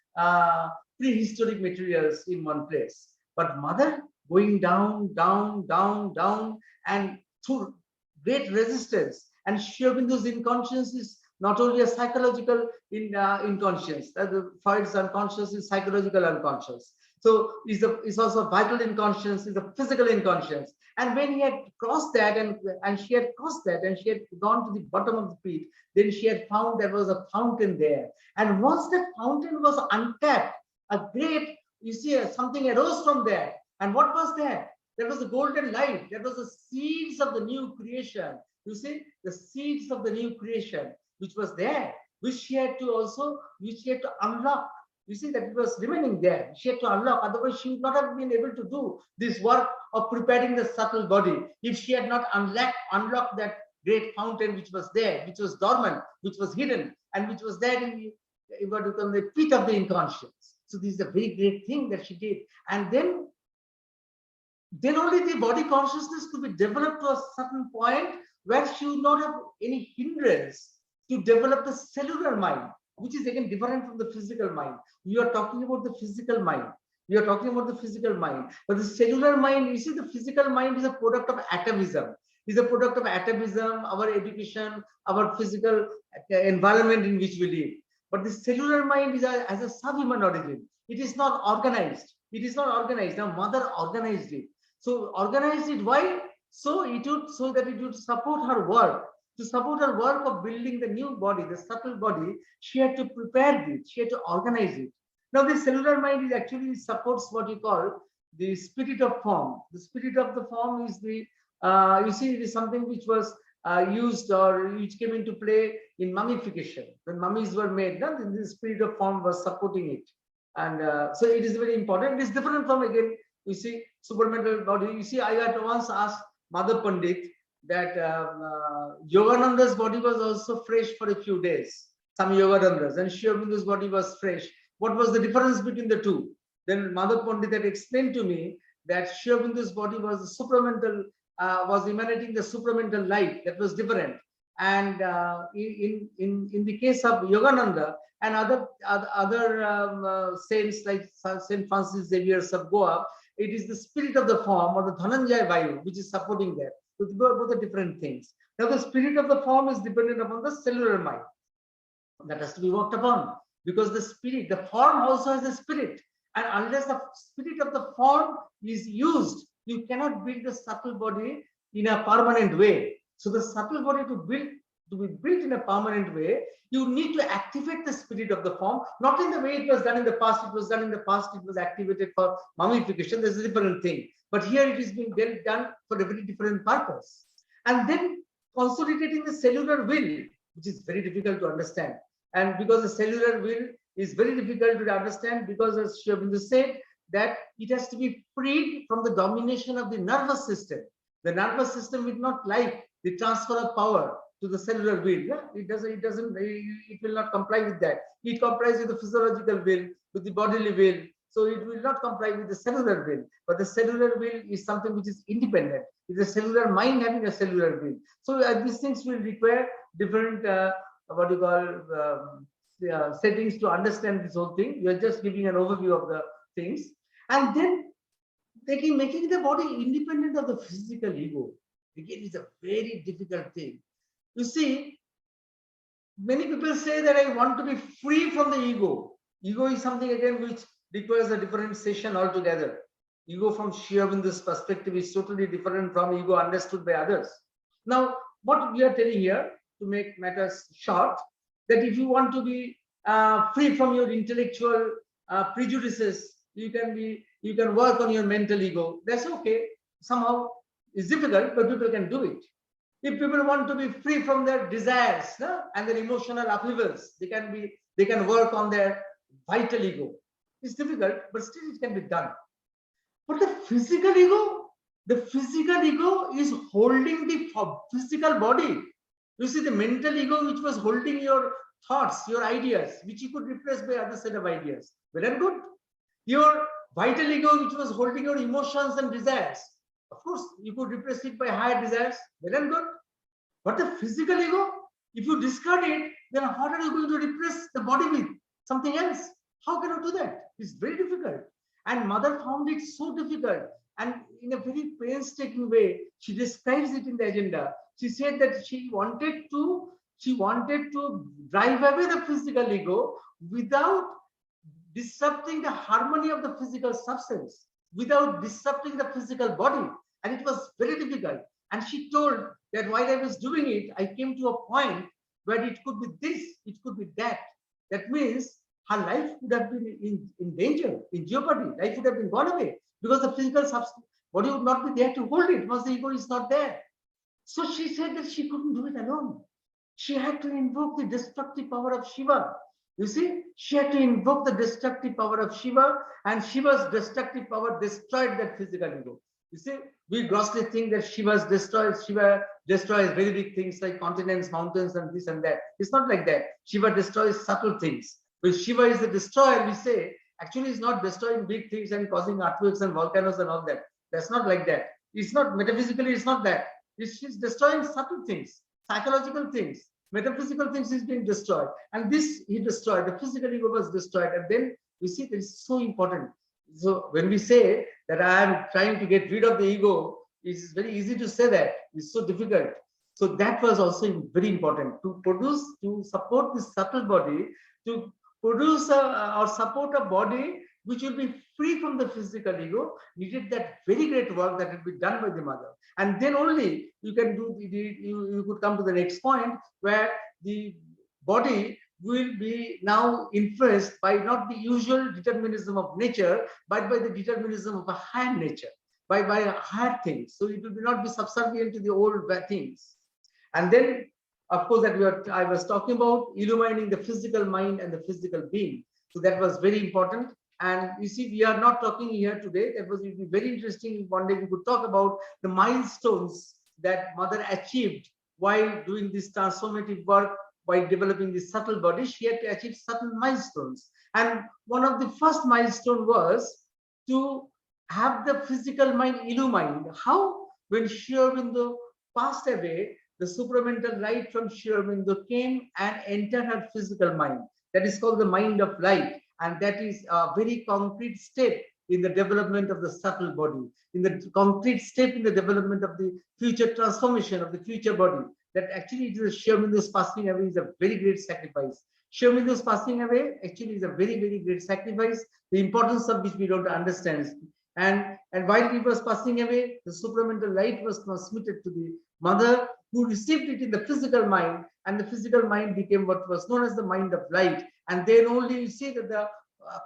prehistoric materials in one place. But mother going down, and through great resistance. And Shobindu's inconscience is not only a psychological inconscience, the Freud's unconscious is psychological unconscious. So is also vital inconscience, is a physical inconscience. And when he had crossed that, and she had crossed that, and she had gone to the bottom of the pit, then she had found there was a fountain there. And once that fountain was untapped, a great, something arose from there. And what was that? That was the golden light. That was the seeds of the new creation. You see, the seeds of the new creation, which was there, which she had to unlock. You see that it was remaining there. She had to unlock, otherwise she would not have been able to do this work of preparing the subtle body if she had not unlocked that great fountain which was there, which was dormant, which was hidden, and which was there in the pit of the inconscience. So this is a very great thing that she did. And then only the body consciousness could be developed to a certain point where she would not have any hindrance to develop the cellular mind, which is again different from the physical mind. We are talking about the physical mind. But the cellular mind, you see, the physical mind is a product of atomism. Our education, our physical environment in which we live. But the cellular mind has a subhuman origin. It is not organized. Now, mother organized it. So organized it, why? So that it would support her work. To support her work of building the new body, the subtle body, she had to prepare it. She had to organize it. Now, the cellular mind actually supports what you call the spirit of form. The spirit of the form is it is something which was used or which came into play in mummification. When mummies were made, the spirit of form was supporting it. And so it is very important. It is different from, again, you see, supramental body. You see, I had once asked Mother Pandit that Yogananda's body was also fresh for a few days. Some Yoganandas, and Sri Aurobindo's body was fresh. What was the difference between the two? Then Mother Pandit had explained to me that Sri Aurobindo's body was was emanating the supramental light that was different. And in the case of Yogananda and other saints like Saint Francis Xavier of Goa, it is the spirit of the form, or the Dhananjaya Vayu, which is supporting that. So both are different things. Now, the spirit of the form is dependent upon the cellular mind. That has to be worked upon, because the form also has a spirit. And unless the spirit of the form is used, you cannot build the subtle body in a permanent way. So the subtle body to be built in a permanent way, you need to activate the spirit of the form, not in the way it was done in the past. It was activated for mummification. There's a different thing. But here it is being done for a very different purpose. And then consolidating the cellular will, which is very difficult to understand. And because the cellular will is very difficult to understand, because as Sri Aurobindo said, that it has to be freed from the domination of the nervous system. The nervous system will not like the transfer of power to the cellular will. Yeah? It will not comply with that. It complies with the physiological will, with the bodily will. So it will not comply with the cellular will. But the cellular will is something which is independent. It's a cellular mind having a cellular will. So these things will require different settings to understand this whole thing. You are just giving an overview of the things. And then making the body independent of the physical ego, again, is a very difficult thing. You see, Many people say that I want to be free from the ego. Ego is something again which requires a different session altogether. Ego from Sri Aurobindo's perspective is totally different from ego understood by others. Now, what we are telling here, to make matters short, that if you want to be free from your intellectual prejudices, you can work on your mental ego. That's okay. Somehow it's difficult, but people can do it. If people want to be free from their desires, no, and their emotional upheavals, they can work on their vital ego. It's difficult, but still it can be done. But the physical ego is holding the physical body. You see, the mental ego, which was holding your thoughts, your ideas, which you could replace by other set of ideas. Well and good. Your vital ego, which was holding your emotions and desires. Of course, you could replace it by higher desires. Well and good. But the physical ego, if you discard it, then how are you going to replace the body with something else? How can you do that? It's very difficult. And mother found it so difficult. And in a very painstaking way, she describes it in the agenda. She said that she wanted to drive away the physical ego without disrupting the harmony of the physical substance, without disrupting the physical body. And it was very difficult. And she told that while I was doing it, I came to a point where it could be this, it could be that. That means her life would have been in danger, in jeopardy. Life would have been gone away because the physical substance body would not be there to hold it because the ego is not there. So she said that she couldn't do it alone. She had to invoke the destructive power of Shiva. You see, she had to invoke the destructive power of Shiva, and Shiva's destructive power destroyed that physical ego. You see, we grossly think that Shiva destroys very big things like continents, mountains, and this and that. It's not like that. Shiva destroys subtle things. When Shiva is the destroyer, we say, actually is not destroying big things and causing earthquakes and volcanoes and all that. That's not like that. It's not metaphysically, it's not that. She's destroying subtle things, psychological things, metaphysical things is being destroyed. And this he destroyed, the physical ego was destroyed. And then we see that it's so important. So when we say that I am trying to get rid of the ego, it's very easy to say that. It's so difficult. So that was also very important to support this subtle body, to produce or support a body which will be free from the physical ego, needed that very great work that will be done by the mother. And then only you can do you could come to the next point where the body will be now influenced by not the usual determinism of nature, but by the determinism of a higher nature, by higher things. So it will not be subservient to the old things. And then, of course, I was talking about illumining the physical mind and the physical being. So that was very important. And you see, we are not talking here today. It would be very interesting. One day we could talk about the milestones that mother achieved while doing this transformative work, by developing this subtle body. She had to achieve certain milestones. And one of the first milestone was to have the physical mind illumined. How? When Sri Aurobindo passed away, the supramental light from Sri Aurobindo came and entered her physical mind. That is called the mind of light. And that is a very concrete step in the development of the subtle body, in the concrete step in the development of the future transformation of the future body. That actually it is Sri Aurobindo's passing away is a very great sacrifice. Sri Aurobindo's passing away actually is a very, very great sacrifice, the importance of which we don't understand. And while he was passing away, the supramental light was transmitted to the mother, who received it in the physical mind, and the physical mind became what was known as the mind of light. And then only you see that the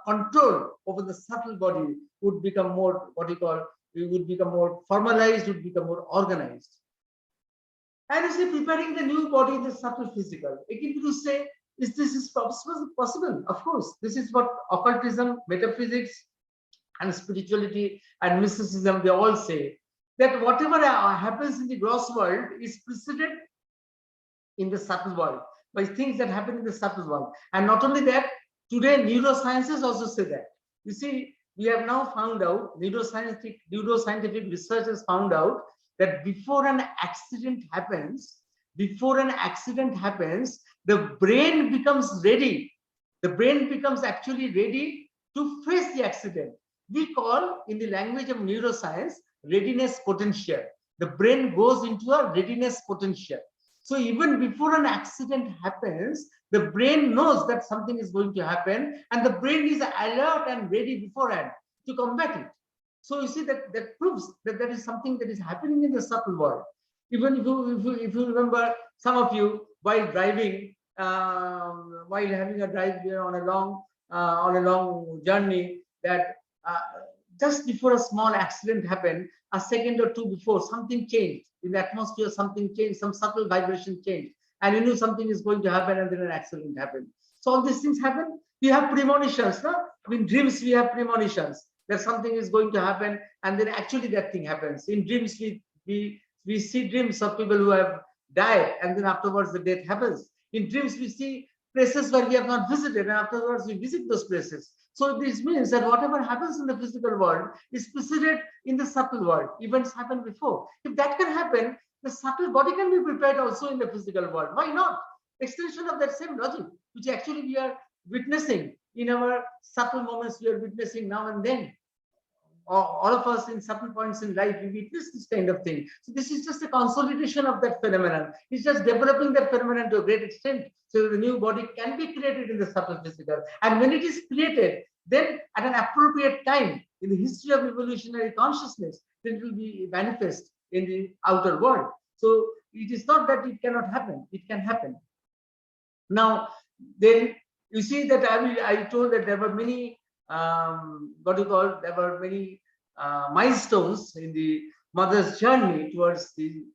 control over the subtle body would become more, it would become more formalized, would become more organized. And you see, preparing the new body in the subtle physical. Again, you say, is this possible? Of course, this is what occultism, metaphysics, and spirituality and mysticism, they all say, that whatever happens in the gross world is preceded in the subtle world by things that happen in the subtle world. And not only that, today neurosciences also say that. You see, we have now found out, neuroscientific research has found out that before an accident happens, the brain becomes ready. The brain becomes actually ready to face the accident. We call, in the language of neuroscience, readiness potential. The brain goes into a readiness potential. So even before an accident happens, the brain knows that something is going to happen, and the brain is alert and ready beforehand to combat it. So you see that proves that there is something that is happening in the subtle world. Even if you remember, some of you while driving, while having a drive here on a long journey, that just before a small accident happened, a second or two before, something changed in the atmosphere, something changed, some subtle vibration changed, and you knew something is going to happen, and then an accident happened. So all these things happen. We have premonitions, no? In dreams, we have premonitions that something is going to happen, and then actually that thing happens. In dreams, we see dreams of people who have died, and then afterwards the death happens. In dreams, we see places where we have not visited, and afterwards we visit those places. So this means that whatever happens in the physical world is preceded in the subtle world. Events happen before. If that can happen, the subtle body can be prepared also in the physical world. Why not? Extension of that same logic, which actually we are witnessing in our subtle moments, we are witnessing now and then. All of us in certain points in life, we witness this kind of thing. So this is just a consolidation of that phenomenon. It's just developing that phenomenon to a great extent, so that the new body can be created in the subtle physical. And when it is created, then at an appropriate time in the history of evolutionary consciousness, then it will be manifest in the outer world. So it is not that it cannot happen, it can happen. Now, then you see that I told that there were many there were many milestones in the mother's journey towards the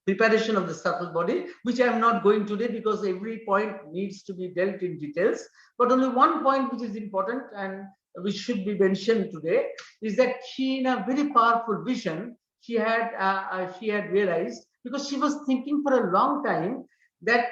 preparation of the subtle body, which I am not going today because every point needs to be dealt in details. But only one point which is important and which should be mentioned today is that she, in a very powerful vision, she had realized, because she was thinking for a long time, that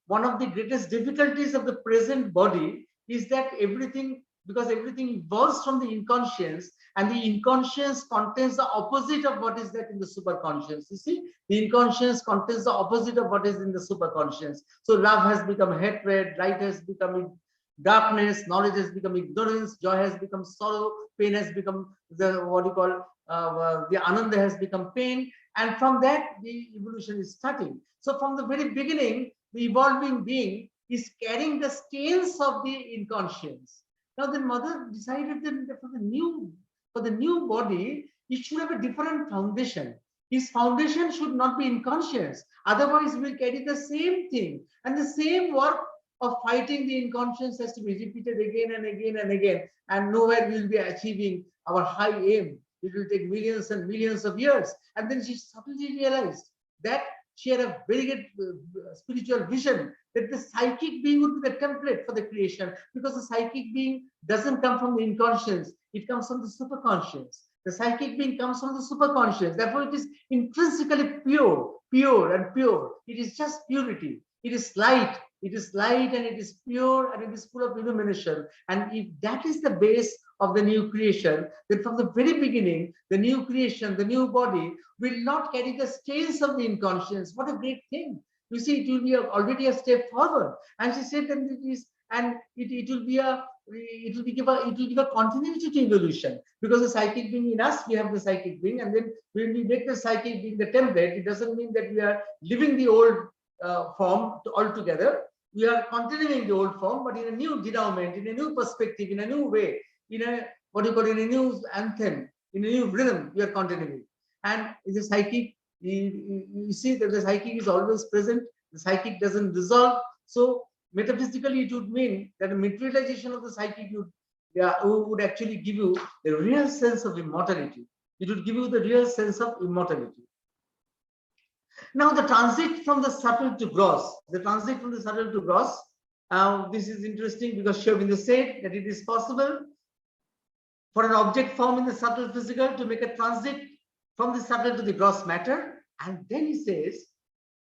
one of the greatest difficulties of the present body is that everything evolves from the inconscious, and the inconscious contains the opposite of what is that in the superconscious. You see, the inconscious contains the opposite of what is in the superconscious. So love has become hatred, light has become darkness, knowledge has become ignorance, joy has become sorrow, pain has become the ananda has become pain, and from that the evolution is starting. So from the very beginning, the evolving being is carrying the stains of the inconscience. Now the mother decided that for the new body, it should have a different foundation. His foundation should not be inconscious. Otherwise, we will carry the same thing, and the same work of fighting the inconscience has to be repeated again and again and again, and nowhere we will be achieving our high aim. It will take millions and millions of years. And then she suddenly realized that she had a very good spiritual vision that the psychic being would be the template for the creation, because the psychic being doesn't come from the inconscious, it comes from the superconscious. The psychic being comes from the superconscious. Therefore, it is intrinsically pure and pure. It is just purity. It is light. It is light, and it is pure, and it is full of illumination. And if that is the base of the new creation, then from the very beginning, the new creation, the new body will not carry the stains of the inconscience. What a great thing. You see, it will be already a step forward. And she said that it will give a continuity to evolution, because the psychic being in us, we have the psychic being, and then when we make the psychic being the template, it doesn't mean that we are living the old form altogether. We are continuing the old form, but in a new denouement, in a new perspective, in a new way, in a new anthem, in a new rhythm, we are continuing. And in the psychic, you see that the psychic is always present. The psychic doesn't dissolve. So metaphysically, it would mean that the materialization of the psychic would actually give you the real sense of immortality. It would give you the real sense of immortality. Now, the transit from the subtle to gross. The transit from the subtle to gross. This is interesting because Sri Aurobindo said that it is possible for an object form in the subtle physical to make a transit from the subtle to the gross matter. And then he says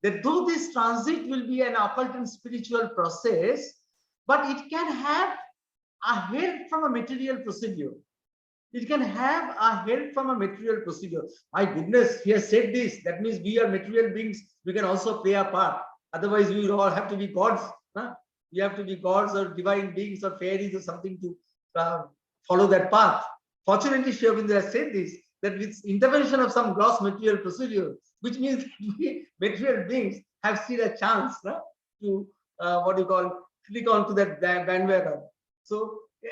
that though this transit will be an occult and spiritual process, but it can have a help from a material procedure. It can have a help from a material procedure. My goodness, he has said this. That means we are material beings. We can also play a part. Otherwise, we will all have to be gods. We have to be gods or divine beings or fairies or something to follow that path. Fortunately, Sri Aurobindo has said this, that with intervention of some gross material procedure, which means we material beings have still a chance to what you call click onto that bandwagon. So,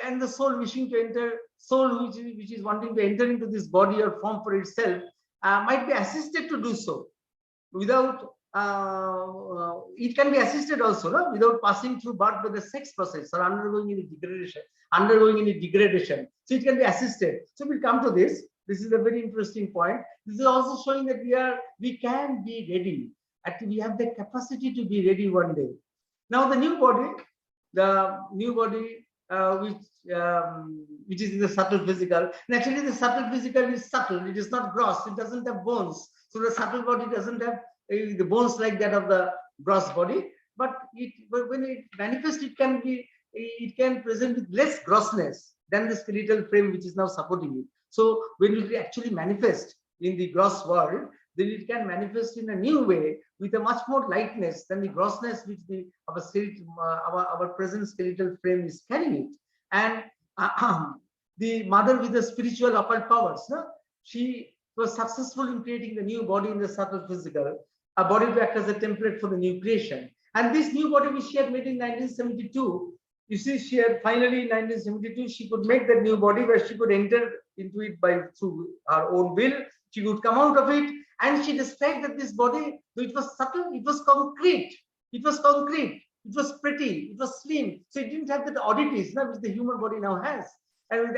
and the soul wishing to enter, soul which is wanting to enter into this body or form for itself, might be assisted to do so without it can be assisted also without passing through birth by the sex process or undergoing any degradation. So it can be assisted. So we'll come to this. This is a very interesting point. This is also showing that we can be ready. Actually, we have the capacity to be ready one day. Now the new body which is in the subtle physical. And actually, the subtle physical is subtle. It is not gross. It doesn't have bones. So the subtle body doesn't have the bones like that of the gross body. But when it manifests, it can present with less grossness than the skeletal frame which is now supporting it. So when it actually manifests in the gross world, then it can manifest in a new way with a much more lightness than the grossness which our present skeletal frame is carrying it. And the mother with the spiritual occult powers, she was successful in creating the new body in the subtle physical, a body to act as a template for the new creation. And this new body which she had made in 1972, you see, she had finally in 1972, she could make that new body where she could enter into it through her own will. She could come out of it, and she described that this body, though it was subtle, it was concrete. It was concrete. It was pretty. It was slim. So it didn't have that oddities which the human body now has. And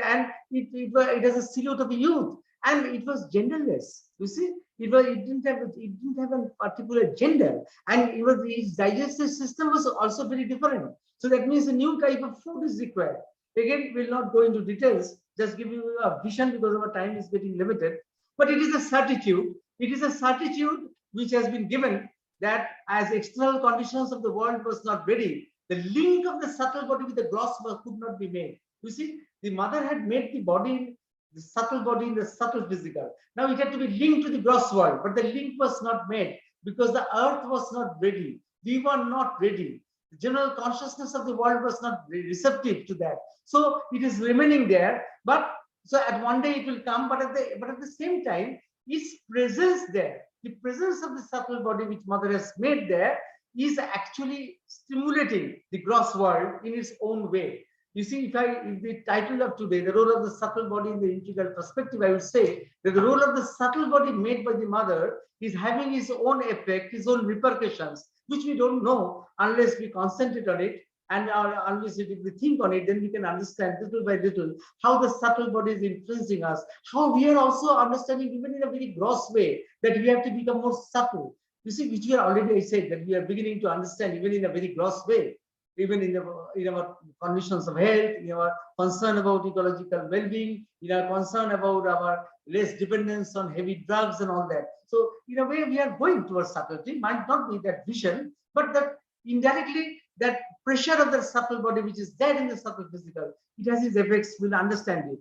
it has a silhouette of a youth, and it was genderless. You see, it didn't have a particular gender, and its digestive system was also very different. So that means a new type of food is required. Again, we'll not go into details. Just give you a vision because our time is getting limited. But it is a certitude. It is a certitude which has been given that as external conditions of the world was not ready, the link of the subtle body with the gross could not be made. You see, the mother had made the body, the subtle body in the subtle physical. Now it had to be linked to the gross world, but the link was not made because the earth was not ready. We were not ready. The general consciousness of the world was not receptive to that. So it is remaining there, but so at one day it will come, but at the same time, its presence there, the presence of the subtle body which mother has made there is actually stimulating the gross world in its own way. You see, if the title of today, the role of the subtle body in the integral perspective, I would say that the role of the subtle body made by the mother is having its own effect, its own repercussions, which we don't know unless we concentrate on it. And unless if we think on it, then we can understand little by little how the subtle body is influencing us, how we are also understanding even in a very gross way that we have to become more subtle. You see, which we are already, I said, that we are beginning to understand even in a very gross way, even in our conditions of health, in our concern about ecological well-being, in our concern about our less dependence on heavy drugs and all that. So in a way, we are going towards subtlety. Might not be that vision, but that indirectly, that pressure of the subtle body, which is there in the subtle physical, it has its effects, we'll understand it.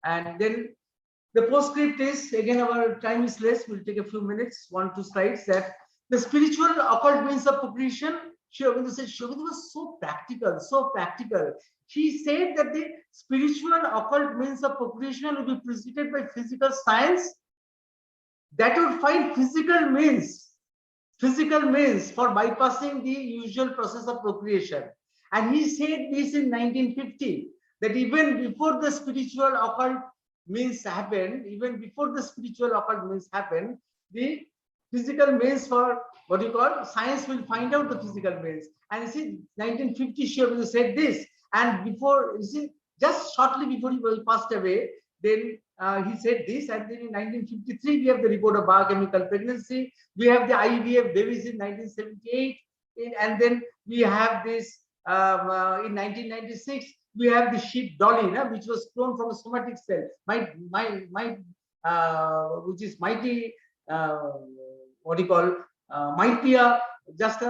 And then the postscript is, again, our time is less, we'll take a few minutes, 1-2 slides, that the spiritual occult means of procreation. Sri Aurobindo said, Sri Aurobindo was so practical, so practical. He said that the spiritual occult means of procreation will be preceded by physical science that would find physical means for bypassing the usual process of procreation. And he said this in 1950, that even before the spiritual occult means happened, the physical means for what you call science will find out the physical means. And you see, 1950, Sri Aurobindo said this. And before, you see, just shortly before he passed away, then he said this, and then in 1953 we have the report of biochemical pregnancy. We have the IVF babies in 1978, and then we have this in 1996. We have the sheep dolly, which was cloned from a somatic cell, which is mighty. What do you call? Might be a just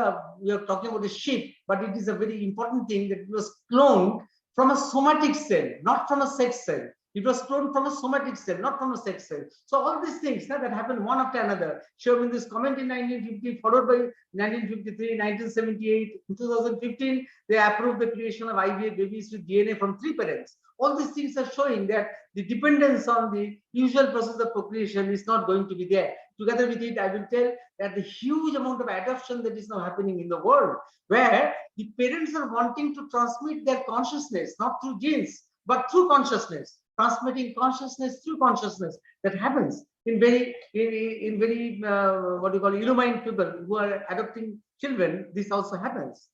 we are talking about a sheep, but it is a very important thing that it was cloned from a somatic cell, not from a sex cell. It was cloned from a somatic cell, not from a sex cell. So all these things that happen one after another. Showing this comment in 1950, followed by 1953, 1978, in 2015, they approved the creation of IVF babies with DNA from 3 parents. All these things are showing that the dependence on the usual process of procreation is not going to be there. Together with it, I will tell that the huge amount of adoption that is now happening in the world, where the parents are wanting to transmit their consciousness, not through genes, but through consciousness, transmitting consciousness through consciousness. That happens in very what you call illumined people who are adopting children. This also happens,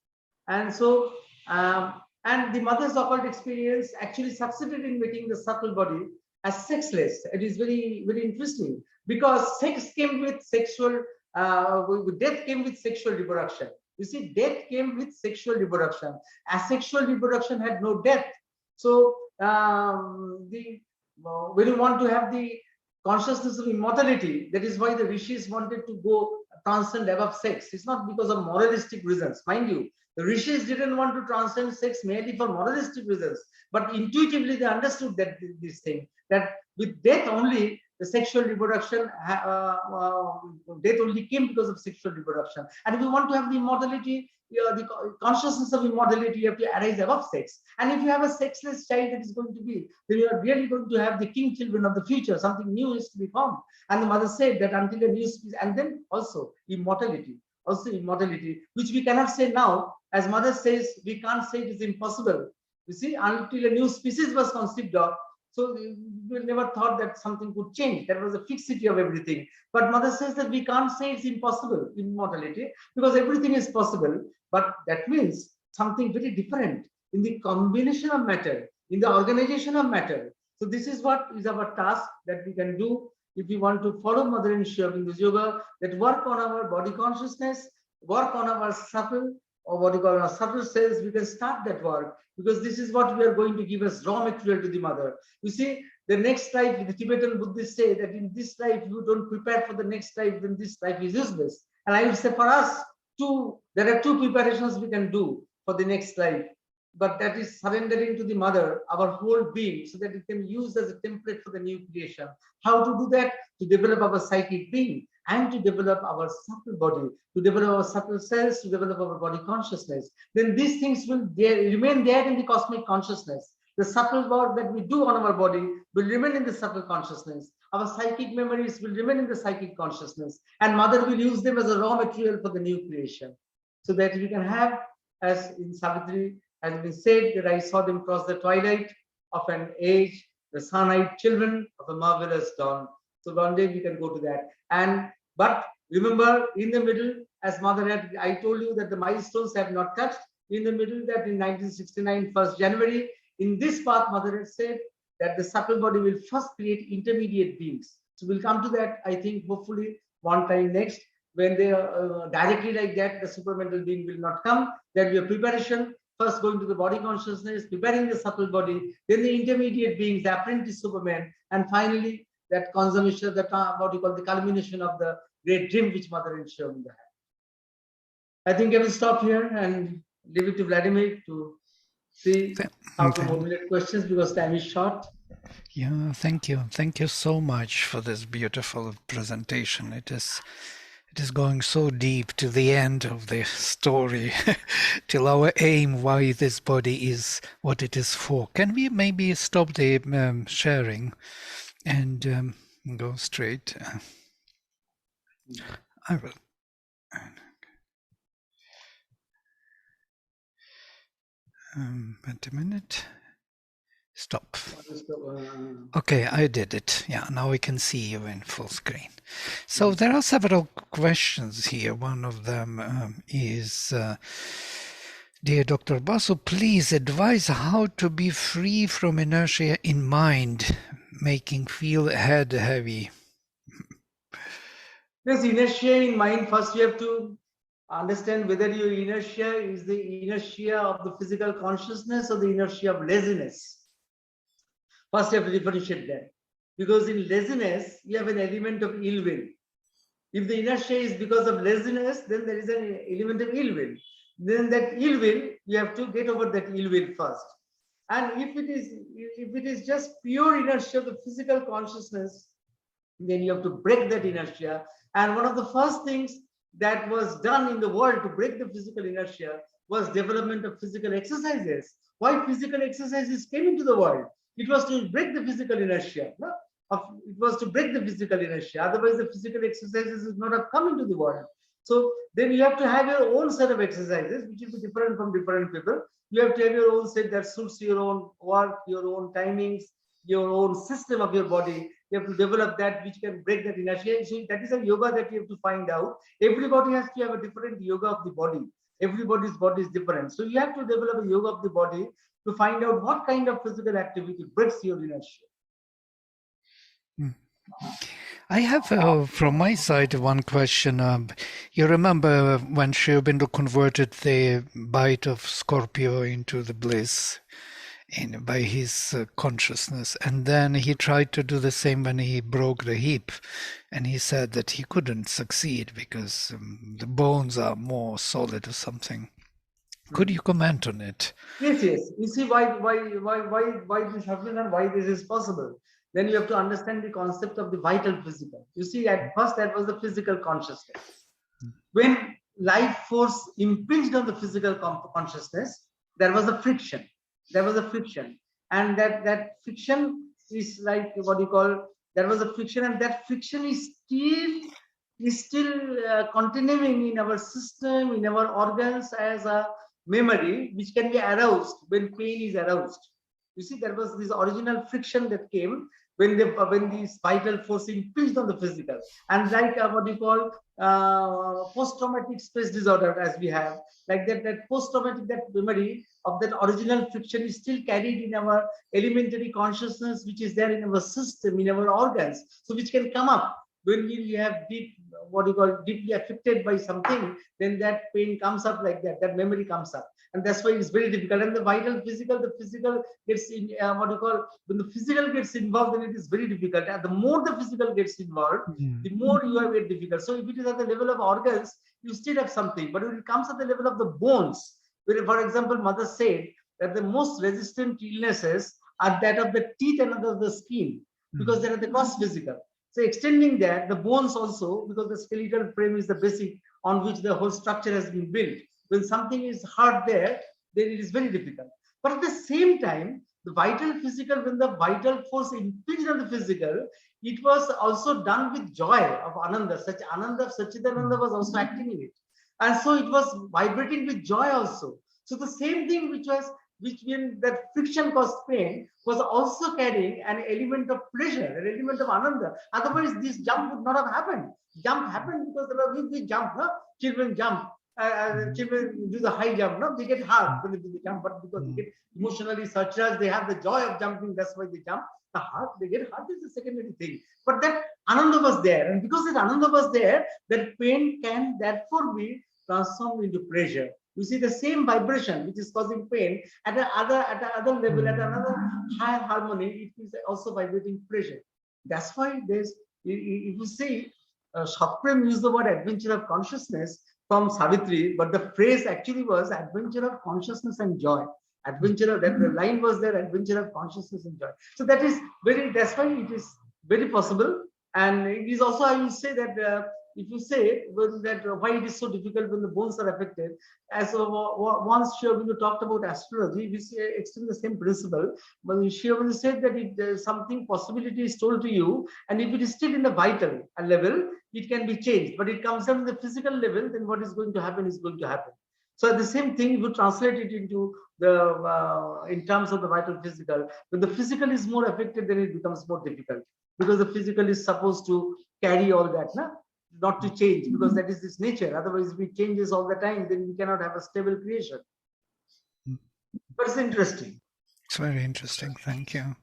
and so and the mother's occult experience actually succeeded in making the subtle body as sexless. It is very interesting, because sex came with sexual death came with sexual reproduction. You see, death came with sexual reproduction. Asexual reproduction had no death. So when you want to have the consciousness of immortality, that is why the rishis wanted to go transcend above sex. It's not because of moralistic reasons, mind you. The rishis didn't want to transcend sex merely for moralistic reasons, but intuitively they understood that this thing, that with death only, the sexual reproduction, death only came because of sexual reproduction. And if you want to have the immortality, the consciousness of immortality, you have to arise above sex. And if you have a sexless child that is going to be, then you are really going to have the king children of the future. Something new is to be formed. And the mother said that until a new species, and then also immortality, which we cannot say now. As mother says, we can't say it is impossible. You see, until a new species was conceived of, so we never thought that something could change. That was a fixity of everything. But mother says that we can't say it's impossible, immortality, because everything is possible. But that means something very different in the combination of matter, in the organization of matter. So this is what is our task that we can do if we want to follow Mother in Shiva in this yoga, that work on our body consciousness, work on our subtle, or what you call our subtle cells. We can start that work, because this is what we are going to give as raw material to the mother. You see, the next life, the Tibetan Buddhists say that in this life you don't prepare for the next life, then this life is useless. And I would say for us, there are two preparations we can do for the next life. But that is surrendering to the mother our whole being, so that it can be used as a template for the new creation. How to do that? To develop our psychic being, and to develop our subtle body, to develop our subtle cells, to develop our body consciousness. Then these things will remain there in the cosmic consciousness. The subtle work that we do on our body will remain in the subtle consciousness. Our psychic memories will remain in the psychic consciousness. And mother will use them as a raw material for the new creation. So that we can have, as in Savitri, has been said, that I saw them cross the twilight of an age, the sun-eyed children of a marvelous dawn. So one day we can go to that. But remember, in the middle, as mother had, I told you that the milestones have not touched. In the middle, that in 1969, 1st January, in this path, mother had said that the subtle body will first create intermediate beings. So we'll come to that, I think, hopefully one time next. When they are directly like that, the supramental being will not come. There will be a preparation. First going to the body consciousness, preparing the subtle body, then the intermediate beings, the apprentice Superman, and finally that consummation, what you call the culmination of the great dream which Mother in Shiva had. I think I will stop here and leave it to Vladimir to see how to formulate questions, because time is short. Yeah, thank you. Thank you so much for this beautiful presentation. It is going so deep to the end of the story, till our aim, why this body is what it is for. Can we maybe stop the sharing and go straight? I will. Wait a minute. Stop. Okay, I did it. Yeah, now we can see you in full screen. So there are several questions here. One of them is, dear Dr. Basu, please advise how to be free from inertia in mind, making feel head heavy. Yes, inertia in mind. First, you have to understand whether your inertia is the inertia of the physical consciousness or the inertia of laziness. First, you have to differentiate that, because in laziness, you have an element of ill will. If the inertia is because of laziness, then there is an element of ill will. Then that ill will, you have to get over that ill will first. And if it is just pure inertia of the physical consciousness, then you have to break that inertia. And one of the first things that was done in the world to break the physical inertia was development of physical exercises. why physical exercises came into the world. It was to break the physical inertia. No? It was to break the physical inertia. Otherwise, the physical exercises would not have come into the world. So then you have to have your own set of exercises, which will be different from different people. You have to have your own set that suits your own work, your own timings, your own system of your body. You have to develop that which can break that inertia. So that is a yoga that you have to find out. Everybody has to have a different yoga of the body. Everybody's body is different. So you have to develop a yoga of the body to find out what kind of physical activity breaks your inertia. I have, from my side, one question. You remember when Sri Aurobindo converted the bite of Scorpio into the bliss by his consciousness, and then he tried to do the same when he broke the hip, and he said that he couldn't succeed because the bones are more solid or something. Could you comment on it? Yes, yes. You see why this happens and why this is possible. Then you have to understand the concept of the vital physical. You see, at first that was the physical consciousness. When life force impinged on the physical consciousness, there was a friction. There was a friction, and that friction is like what you call. There was a friction, and that friction is still continuing in our system, in our organs as a memory, which can be aroused when pain is aroused. You see, there was this original friction that came when this vital force impinged on the physical, and like what you call post-traumatic stress disorder, as we have, like that post-traumatic, that memory of that original friction is still carried in our elementary consciousness, which is there in our system, in our organs, so which can come up when we have deeply affected by something. Then that pain comes up like that memory comes up, and that's why it's very difficult. And the physical gets in, when the physical gets involved, then it is very difficult. And the more the physical gets involved, the more you are very difficult. So if it is at the level of organs, you still have something, but when it comes at the level of the bones, where, for example, mother said that the most resistant illnesses are that of the teeth and of the skin, because they are the cross physical. So extending that, the bones also, because the skeletal frame is the basic on which the whole structure has been built. When something is hard there, then it is very difficult. But at the same time, the vital physical, when the vital force impinged on the physical, it was also done with joy of Ananda. Such Ananda of Sachidananda was also acting in it. And so it was vibrating with joy also. So the same thing which when that friction caused pain was also carrying an element of pleasure, an element of Ananda. Otherwise, this jump would not have happened. Jump happened because there are we jump, no? Children jump. Children do the high jump, no? They get hard when they do the jump, but because they get emotionally surcharged, they have the joy of jumping, that's why they jump. The heart, they get hard is a secondary thing. But that Ananda was there, and because that Ananda was there, that pain can therefore be transformed into pleasure. You see the same vibration which is causing pain at another level, at another higher harmony, it is also vibrating pleasure. That's why there's, if you see, Shakprem used the word adventure of consciousness from Savitri, but the phrase actually was adventure of consciousness and joy. Adventure of, that the line was there, adventure of consciousness and joy. So that is that's why it is very possible. And it is also, I will say that if you say why it is so difficult when the bones are affected, as once Sri Aurobindo talked about astrology, we extend the same principle. But Sri Aurobindo said that if something possibility is told to you, and if it is still in the vital level, it can be changed. But it comes down to the physical level, then what is going to happen is going to happen. So the same thing, if you translate it into the in terms of the vital physical, when the physical is more affected, then it becomes more difficult, because the physical is supposed to carry all that, not to change, because that is this nature. Otherwise, if it changes all the time, then we cannot have a stable creation. But it's interesting. It's very interesting. Thank you.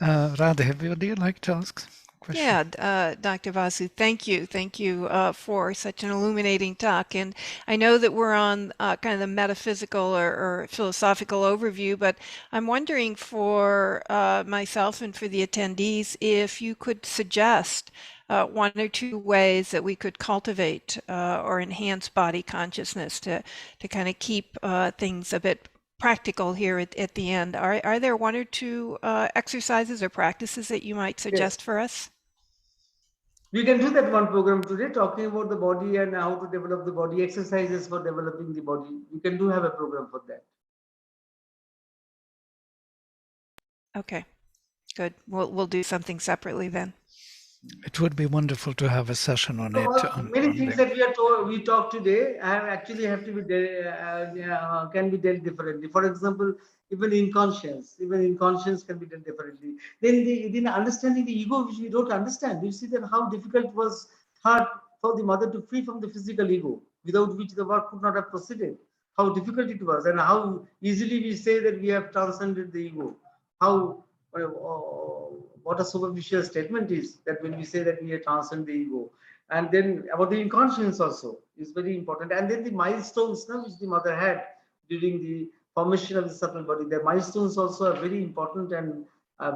Radha, would you like to ask? Yeah, Dr. Basu, thank you. Thank you for such an illuminating talk. And I know that we're on kind of the metaphysical or philosophical overview, but I'm wondering for myself and for the attendees if you could suggest one or two ways that we could cultivate or enhance body consciousness to kind of keep things a bit practical here at the end. Are there one or two exercises or practices that you might suggest for us? We can do that one program today, talking about the body and how to develop the body, exercises for developing the body. We can have a program for that. Okay, good. We'll do something separately then. It would be wonderful to have a session on it. Many things that we talk today actually have to be can be dealt differently. For example, even inconscience can be done differently. Then understanding the ego, which we don't understand. You see that how difficult it was hard for the mother to free from the physical ego, without which the work could not have proceeded. How difficult it was, and how easily we say that we have transcended the ego. How what a superficial statement is that when we say that we have transcended the ego. And then about the inconscience also is very important. And then the milestones which the mother had during the formation of the subtle body, the milestones also are very important and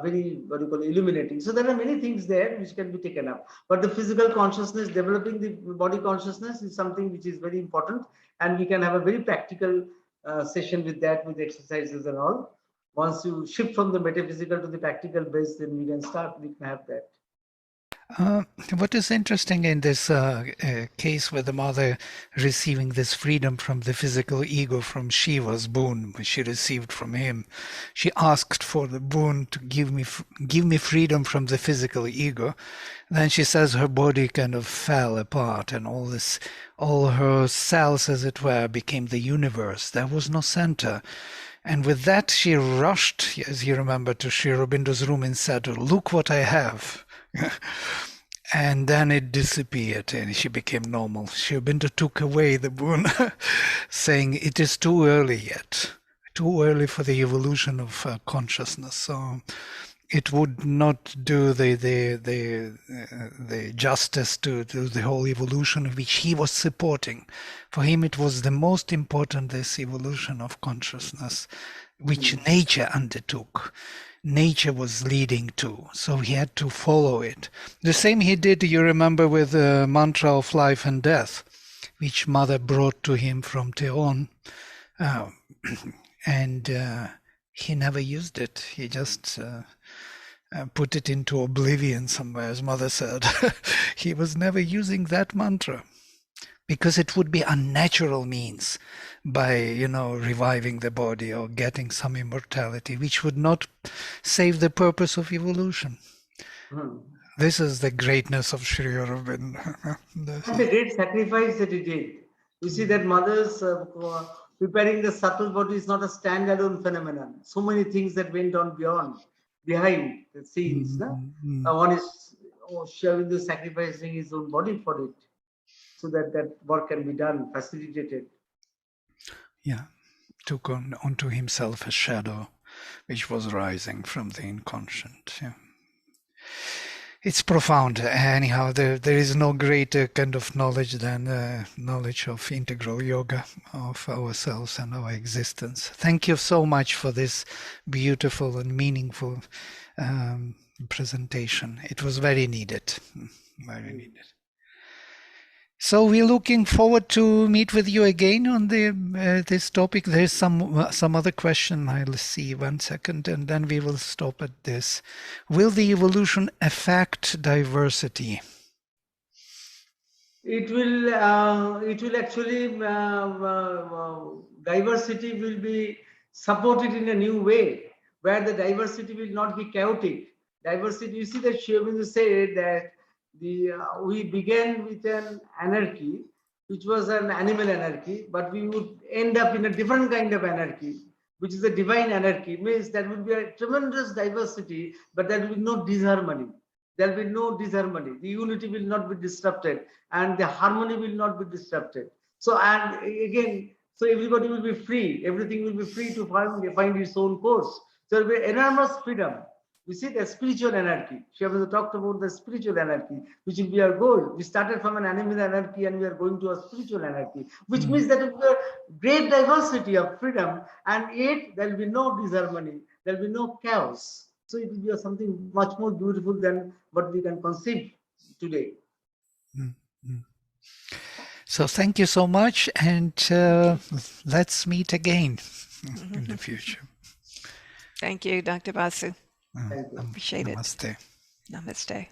very, what you call, illuminating. So there are many things there which can be taken up. But the physical consciousness, developing the body consciousness is something which is very important. And we can have a very practical session with that, with exercises and all. Once you shift from the metaphysical to the practical base, then we can have that. What is interesting in this case with the mother receiving this freedom from the physical ego from Shiva's boon, which she received from him, she asked for the boon to give me freedom from the physical ego. Then she says her body kind of fell apart, and all her cells, as it were, became the universe. There was no center. And with that, she rushed, as you remember, to Sri Aurobindo's room and said, "Look what I have." And then it disappeared and she became normal. Sri Aurobindo took away the boon, saying it is too early yet, too early for the evolution of consciousness. So it would not do the justice to the whole evolution which he was supporting. For him, it was the most important, this evolution of consciousness, which nature undertook. Nature was leading to, so he had to follow it. The same he did, you remember, with the mantra of life and death, which Mother brought to him from Tehran. And he never used it. He just put it into oblivion somewhere, as Mother said. He was never using that mantra, because it would be unnatural means by, reviving the body or getting some immortality, which would not save the purpose of evolution. This is the greatness of Sri Aurobindo. And the great sacrifice that he did. You see that Mother's preparing the subtle body is not a standalone phenomenon. So many things that went on behind the scenes. One is showing the sacrificing his own body for it, so that that work can be done, facilitated. Yeah, took onto himself a shadow which was rising from the inconscient. Yeah. It's profound. Anyhow, there is no greater kind of knowledge than knowledge of integral yoga, of ourselves and our existence. Thank you so much for this beautiful and meaningful presentation. It was very needed, very needed. So we're looking forward to meet with you again on this topic. There's some other question. I'll see 1 second, and then we will stop at this. Will the evolution affect diversity? It will actually diversity will be supported in a new way, where the diversity will not be chaotic. Diversity. You see that Sri Aurobindo said that we began with an anarchy, which was an animal anarchy, but we would end up in a different kind of anarchy, which is a divine anarchy. It means there will be a tremendous diversity, but there will be no disharmony. There will be no disharmony. The unity will not be disrupted, and the harmony will not be disrupted. So, and again, so everybody will be free. Everything will be free to find its own course. So there will be enormous freedom. We see the spiritual anarchy. She has talked about the spiritual anarchy, which will be our goal. We started from an animal anarchy and we are going to a spiritual anarchy, which means that it will be a great diversity of freedom, and yet there will be no disharmony, there will be no chaos. So it will be something much more beautiful than what we can conceive today. So thank you so much, and let's meet again in the future. Thank you, Dr. Basu. Thank you. Appreciate it. Namaste. Namaste.